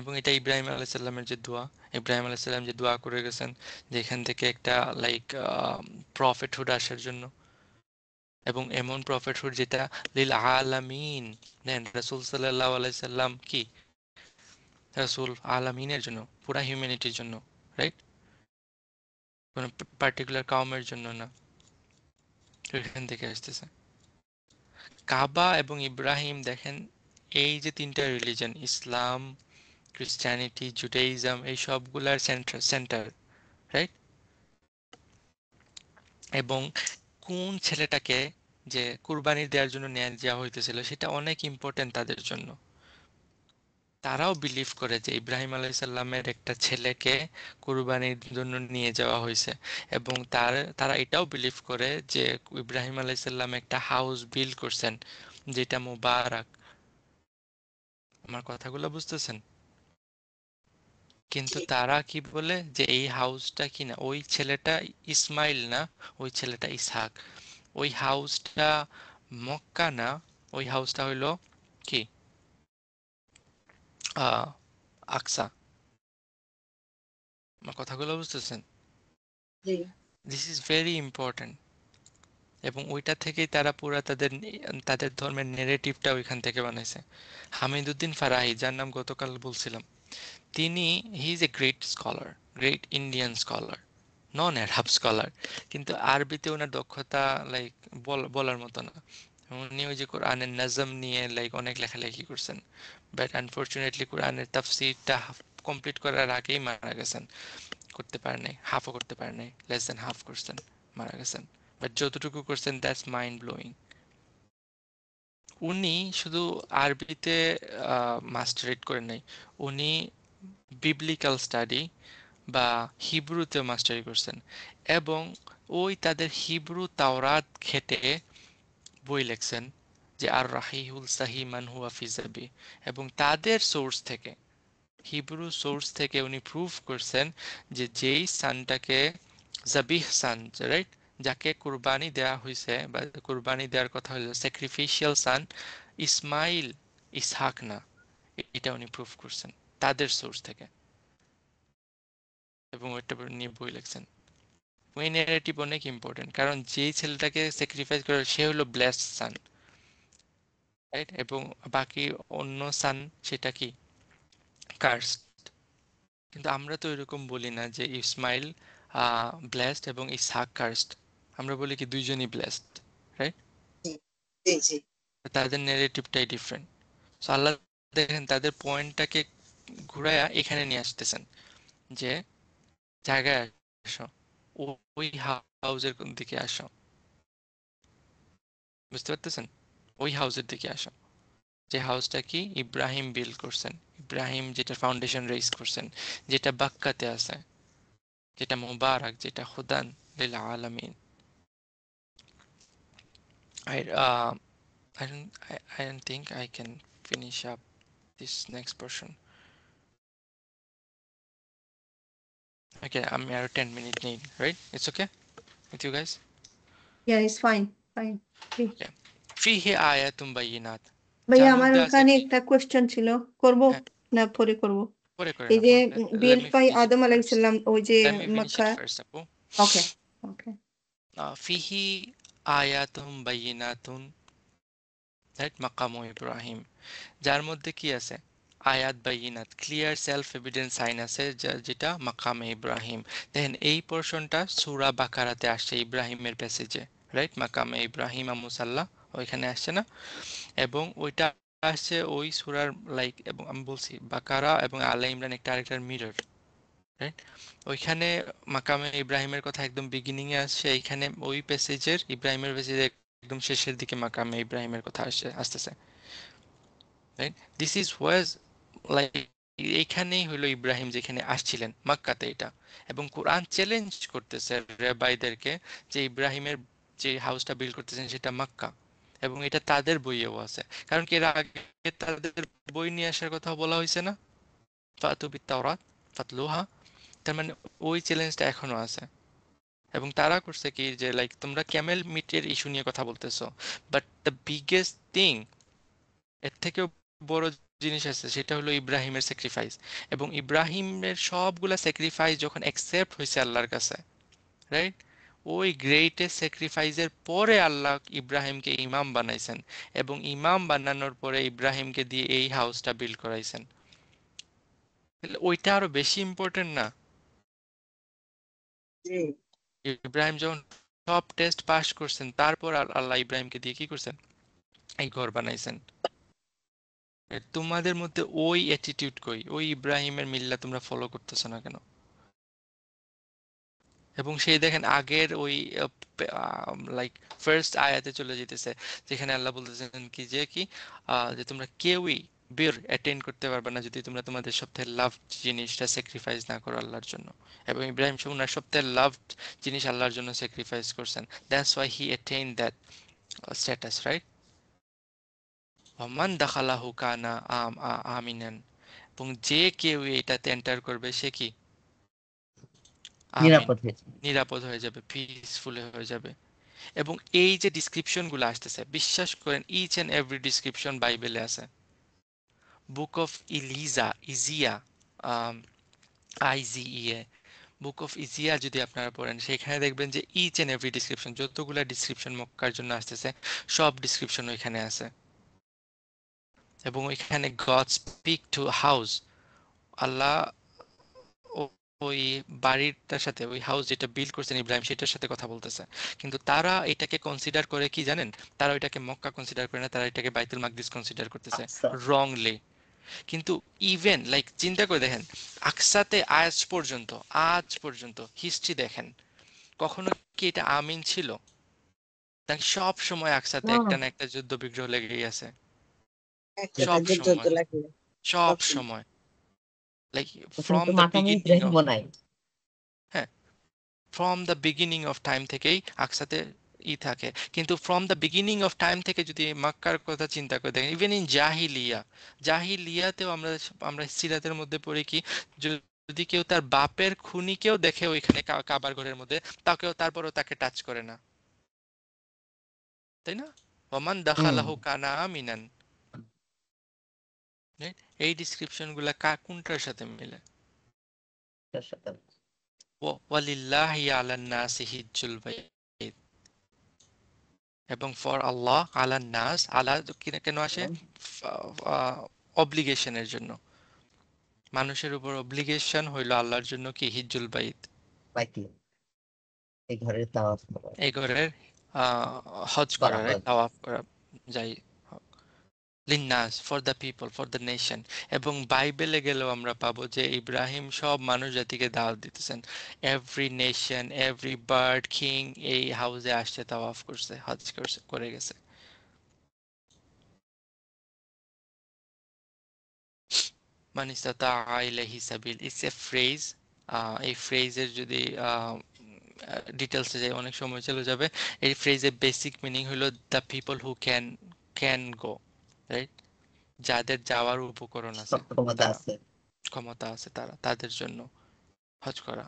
এবং এটা ইব্রাহিম আলাইহিস সালামের যে দোয়া, ইব্রাহিম আলাইহিস সালাম যে দোয়া করে গেছেন, যে এখান থেকে একটা লাইক প্রফেটহুড আসার জন্য, এবং এমন প্রফেটহুড যেটা লিল আলামিন। দেন রাসূল সাল্লাল্লাহু আলাইহি সাল্লাম কি রাসূল আলামিনের জন্য, পুরা হিউম্যানিটির জন্য, রাইট? কোনো পার্টিকুলার কাউমের জন্য না। তো এখান থেকে আসতেছে কাবা এবং ইব্রাহিম। দেখেন, এই যে তিনটা রিলিজন, ইসলাম, ক্রিশ্চিয়ানিটি, জুডাইজম, এই সবগুলার সেন্টার, রাইট? এবং কোন ছেলেটাকে যে কুরবানি দেওয়ার জন্য নিয়ে যাওয়া হইতেছিল, সেটা অনেক ইম্পর্টেন্ট তাদের জন্য। তারাও বিলিভ করে যে ইব্রাহিম আলাইসাল্লামের একটা ছেলেকে কুরবানির জন্য নিয়ে যাওয়া হয়েছে, এবং তারা এটাও বিলিভ করে যে ইব্রাহিম আলাইসাল্লাম একটা হাউস বিল্ড করছেন, যেটা মুবারাক। আমার কথাগুলো বুঝতেছেন? কিন্তু জি। তারা কি বলে যে এই হাউসটা কি না, ওই ছেলেটা ইসমাইল না, ওই ছেলেটা ইসহাক। ওই হাউসটা মক্কা না, ওই হাউসটা হইলো কি আহ আকসা। আমার কথাগুলো বুঝতেছেন? জি, দিস ইজ ভেরি ইম্পর্ট্যান্ট। এবং ওইটা থেকেই তারা পুরা তাদের ধর্মের নেরেটিভটা ওইখান থেকে বানাইছে। হামিদুদ্দিন ফারাহি, যার নাম গতকাল বলছিলাম, তিনি he is a great scholar, great Indian scholar, non Arab scholar, কিন্তু আরবিতে ওনার দক্ষতা লাইক বলার মতো না। উনি ওই যে কোরআনের নাজম নিয়ে লাইক অনেক লেখালেখি করছেন, বাট আনফরচুনেটলি কোরআনের তাফসীরটা কমপ্লিট করার আগেই মারা গেছেন। করতে পারে নাই, হাফও করতে পারে নাই, লেস দেন হাফ করছেন, মারা গেছেন। বাট যতটুকু করছেন দ্যাটস মাইন্ড ব্লোয়িং। উনি শুধু আরবিতে মাস্টারেট করেন নাই, উনি বিবলিক্যাল স্টাডি বা হিব্রুতে মাস্টারি করছেন, এবং ওই তাদের হিব্রু তাওরাত ঘেটে বই লেখছেন, যে আর রাহিহুল সাহি মান হুয়া ফি যাবি, এবং তাদের সোর্স থেকে, হিব্রু সোর্স থেকে উনি প্রুভ করছেন যে যেই সানটাকে জাবিহ সান, রাইট, যাকে কুরবানি দেওয়া হয়েছে বা কুরবানি দেওয়ার কথা হলো স্যাক্রিফিশিয়াল সান, ইসমাইল, ইসহাক না। এটা উনি প্রুভ করছেন তাদের সোর্স থেকে, এবং ওইটা নিয়ে বই লিখছেন। ওই ন্যারেটিভ অনেক ইম্পর্টেন্ট, কারণ যেই ছেলেটাকে স্যাক্রিফাইস করে সে হলো ব্লেসড সান, রাইট? এবং বাকি অন্য সান সেটা কি কার্সড। কিন্তু আমরা তো এরকম বলি না যে ইসমাইল ব্লেসড এবং ইসহাক কার্সড, আমরা বলি কি দুইজনই ব্লেসড, রাইট? জি জি তাদের নেগেটিভটাই ডিফারেন্ট। সো আল্লাহ দেখেন তাদের পয়েন্টটাকে ঘুরায়া এখানে নিয়ে আসতেছেন যে জায়গায় আসো, ওই হাউসের দিকে আসো, বুঝতে পারতেছেন? ওই হাউসের দিকে আসো, যে হাউসটা কি ইব্রাহিম বিল্ড করছেন, ইব্রাহিম যেটা ফাউন্ডেশন রেইজ করছেন, যেটা বাক্কাতে আছে, যেটা মুবারাক, যেটা খুদান লিল আলামিন। I I don't think I can finish up this next portion. Okay, I'm at 10 minute need, right? It's okay with you guys? Yeah, it's fine. Fine. Okay. Okay. ফিহি আয়াতুম বাইয়িনাত, ভাইয়া যার আমার মধ্যে আছে ওখানে কি? একটা কোয়েশ্চেন ছিল, করব হ্যাঁ, না পরে করব? পরে করেন এই আপু, যে let build me by finish it Adam first. আলাইহিসসালাম, ওই যে Let me finish Mecca. it first আপু। ওকে ওকে ফিহি আয়াতুম বাইয়িনাতুন, রাইট? মাকামু ইব্রাহিম, যার মধ্যে কি আছে? আয়াত বাইয়িনাত, ক্লিয়ার সেলফ এভিডেন্স সাইন আছে, যেটা মাকামে ইব্রাহিম। দেখেন এই পোরশনটা সূরা বাকারাতে আসছে ইব্রাহিমের প্যাসেজে, রাইট? মাকামে ইব্রাহিম মুসাল্লা ওইখানে আসছে না? এবং ওইটা আসছে ওই সূরার লাইক, এবং আমি বলছি বাকারা এবং আলে ইমরান একটা আরেকটার মিরর, রাইট? ওইখানে মাকামে ইব্রাহিমের কথা একদম বিগিনিং এ আসছে, এইখানে ওই প্যাসেজের ইব্রাহিমের প্যাসেজের একদম শেষের দিকে মাকামে ইব্রাহিমের কথা আসতেছে, right? This is was like, এইখানেই হলো ইব্রাহিম যেখানে আসছিলেন মক্কাতে এটা। এবং কোরআন চ্যালেঞ্জ করতেছে রেবাইদেরকে যে ইব্রাহিমের যে হাউসটা বিল্ড করতেছেন সেটা মক্কা, এবং এটা তাদের বইয়েও আছে। কারণ কি এর আগে তাদের বই নিয়ে আসার কথা বলা হয়েছে না, ফাতু বিত তাওরাত ফাতলুহা। তার মানে ওই চ্যালেঞ্জটা এখনো আছে। এবং তারা করছে কি যে লাইক তোমরা ক্যামেল মিটের ইস্যু নিয়ে কথা বলতেছো, বাট দ্য বিগেস্ট থিং, এর থেকেও বড় জিনিস আছে, সেটা হলো ইব্রাহিমের স্যাক্রিফাইস। এবং ইব্রাহিমের সবগুলা স্যাক্রিফাইস যখন অ্যাকসেপ্ট হয়েছে আল্লাহর কাছে, রাইট, ওই গ্রেটেস্ট স্যাক্রিফাইসের পরে আল্লাহ ইব্রাহিমকে ইমাম বানাইছেন, এবং ইমাম বানানোর পরে ইব্রাহিমকে দিয়ে এই হাউসটা বিল্ড করাইছেন। তাহলে ওইটা আরো বেশি ইম্পর্টেন্ট না? জি ইব্রাহিম যখন সব টেস্ট পাস করছেন, তারপর আল্লাহ ইব্রাহিমকে দিয়ে কি করছেন? এই ঘর বানাইছেন। তোমাদের মধ্যে ওই অ্যাটিটিউড কই? ওই ইব্রাহিমের মিল্লা তোমরা ফলো করতেছো না কেন? এবং সেই দেখেন আগের ওই লাইক ফার্স্ট আয়াতে চলে যেতেছে, যেখানে আল্লাহ বলতেছেন কি যে কি যে তোমরা কেউই বীর অ্যাটেন্ড করতে পারবে না যদি তোমরা তোমাদের সবথেকে লাভড জিনিসটা স্যাক্রিফাইস না করো আল্লাহর জন্য। এবং ইব্রাহিম ওনার সবথেকে লাভড জিনিস আল্লাহর জন্য স্যাক্রিফাইস করছেন, that's why he attain that status, right? ওমান দাখালাহু কানা আমিনান, এবং যে কেউ এটাতে এন্টার করবে সে কি আমিন, নিরাপদ হয়েছে। নিরাপদ হয়ে যাবে, পিসফুল হয়ে যাবে। এবং এই যে ডিসক্রিপশন গুলো আসতেছে, বিশ্বাস করেন ইচ এন্ড এভরি ডিসক্রিপশন বাইবেলে আছে। Book of Isaiah, IZEA, book of Isaiah যদি আপনারা পড়েন, সেখানে দেখবেন যে ইচ এন্ড এভরি ডিসক্রিপশন, যতগুলা ডিসক্রিপশন মক্কার জন্য আসতেছে সব ডিসক্রিপশন ওইখানে আছে। এবং ওইখানে God speak to house, Allah ওই বাড়িটার সাথে, ওই হাউস যেটা বিল্ড করছেন ইব্রাহিম সেটার সাথে কথা বলতেছে। কিন্তু তারা এটাকে কনসিডার করে কি জানেন? তারা ওইটাকে মক্কা কনসিডার করে না, তারা এটাকে বাইতুল মাকদিস কনসিডার করতেছে আচ্ছা, রংলি। কিন্তু ইভেন লাইক চিন্তা করে দেখেন, আকসাতে আজ পর্যন্ত হিস্ট্রি দেখেন, কখনো কি এটা আমিন ছিল? সব সময় আকসাতে না একটা না একটা যুদ্ধ বিগ্রহ লেগেই আছে, একটা সব যুদ্ধ সময়, লাগে সব সবসময়। সময়, লাইক ওখানে ফ্রম তো দ্য মাকামে বিগিনিং অফ, ইব্রাহিমও নাই। হ্যাঁ, from the beginning of time থেকেই আকসাতে থাকে। কিন্তু from the beginning of time থেকে যদি মক্কার কথা চিন্তা করে দেখেন, ইভেন ইন জাহিলিয়াতেও আমরা আমরা সিরাতের মধ্যে পড়ি কি, যদি কেউ তার বাপের খুনিকেও দেখে ওইখানে কাবার ঘরের মধ্যে, তারপরও তাকে টাচ করে না, তাই না? ওমান হুম, দাখালাহু কানা আমিনান। Right? এই ডিসক্রিপশন গুলা কোনটার সাথে মিলে? তার সাথে ওয়ালিল্লাহি আলান নাসি হিজ্জুল বাইত, এবং ফর আল্লাহ আলান নাস, আলা কেন আসে? অব্লিগেশনের জন্য, মানুষের উপর অব্লিগেশন হইলো আল্লাহর জন্য কি? হিজ্জুল বাইত, বাইতি এই ঘরের তাওয়াফ করা এই ঘরের হজ করা, হজ। রাইট? তাওয়াফ করা, যাই হোক। লিন্নাস, for the people, for the nation. এবং বাইবেলে গেলেও আমরা পাবো যে ইব্রাহিম সব মানুষ জাতিকে দাওয়াত দিতেছেন। Every nation, every bird, king এই হাউসে আসছে, তাওয়াফ করছে, হজ করছে, করে গেছে। মান ইসতাতাআ ইলাইহি সাবিল, ইটস এ ফ্রেজ। এই ফ্রেজের যদি ডিটেলসে যাই অনেক সময় চলে যাবে। এই ফ্রেজের বেসিক মিনিং হলো the people who can go, right? যাদের যাওয়ার উপকরণ আছে, সক্ষমতা তারা, আছে, ক্ষমতা আছে, তারা, তাদের জন্য হজ করা।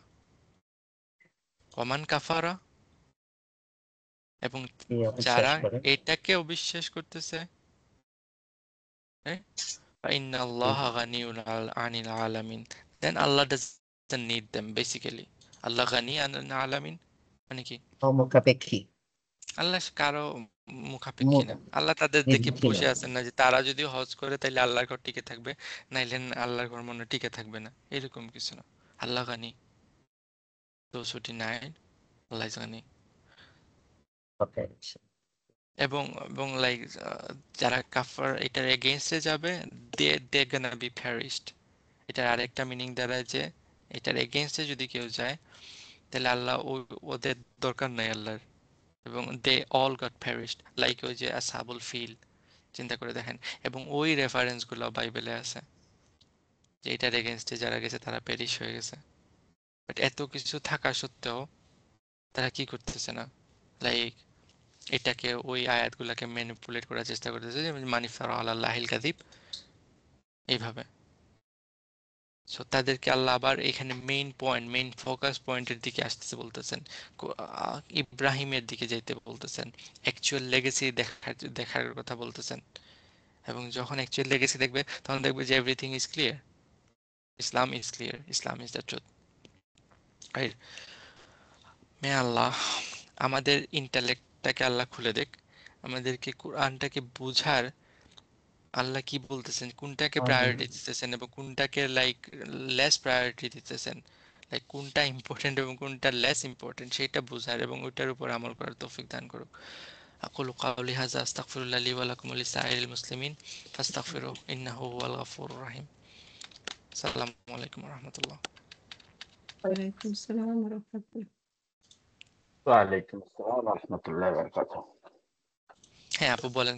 ওমান কাফারা, এবং এই অবিশ্বাস যারা করে এটাকে অবিশ্বাস করতেছে, ইন্নাল্লাহা গানিয়ুন আনিল আলামিন, দেন আল্লাহ doesn't need them basically. আল্লাহ গানি আনিল আলামিন মানে কি? অমুখাপেক্ষী, আল্লাহ কারো মুখাপেক্ষী না। আল্লাহ তাদের দেখে নির্ভরশীল বসে আছেন না যে তারা যদি হজ করে তাইলে আল্লাহর ঘর টিকে থাকবে, নাইলে আল্লাহর ঘর মনে হয় টিকে থাকবে না, এরকম কিছু না। আল্লাহ গানি, 249, আল্লাহ গানি। হবে। এবং এবং লাইক যারা কাফার এটার এগেইনস্টে যাবে, দে গোনা বি পেরিশড। এটার আরেকটা মিনিং দাঁড়ায় যে এটার এগেইনস্টে যদি কেউ যায় তাহলে আল্লাহ ওদের দরকার নাই আল্লাহর, এবং দে অল গট পেরিশড, লাইক ওই যে আসহাবুল ফিল, চিন্তা করে দেখেন। এবং ওই রেফারেন্স গুলো বাইবেলে আছে যে এটার এগেইনস্টে যারা গেছে তারা পেরিশ হয়ে গেছে। বাট এত কিছু থাকা সত্ত্বেও তারা কি করতেছে না? লাইক এটাকে, ওই আয়াতগুলোকে ম্যানিপুলেট করার চেষ্টা করতেছে, যে মানিফতারা আলাল্লাহিল কাযিব, এইভাবে। সো তাদেরকে আল্লাহ আবার এখানে মেইন পয়েন্ট, মেইন ফোকাস পয়েন্টের দিকে আসতেছে বলতেছেন, ইব্রাহিমের দিকে যাইতে বলতেছেন, অ্যাকচুয়াল লেগেসি দেখার কথা বলতেছেন। এবং যখন অ্যাকচুয়াল লেগেসি দেখবে তখন দেখবে যে everything is clear, Islam is clear, Islam is the truth, right? May Allah আমাদের ইন্টালেক্টটাকে আল্লাহ খুলে দেখ, আমাদেরকে কোরআনটাকে বুঝার, আল্লাহ কি বলতেছেন, কোনটাকে প্রায়োরিটি দিতেছেন এবং কোনটাকে লাইক লেস প্রায়োরিটি দিতেছেন, লাইক কোনটা ইম্পর্টেন্ট এবং কোনটা লেস ইম্পর্টেন্ট, সেটা বোঝার এবং ওইটার উপর আমল করার তৌফিক দান করুক। আকুলু কাউলি হাযা আস্তাগফিরুল্লাহ লি ওয়া লাকুম ওয়া লিসাইরিল মুসলিমিন ফাস্তাগফিরু ইন্নাহু হুয়াল গফুরুর রহিম। আসসালামু আলাইকুম ওয়া রাহমাতুল্লাহ। ওয়ালাইকুম আসসালাম ওয়া রাহমাতুল্লাহ। ওয়ালাইকুম আসসালাম ওয়া রাহমাতুল্লাহি ওয়া বারাকাতুহু। হ্যাঁ আপু বলেন।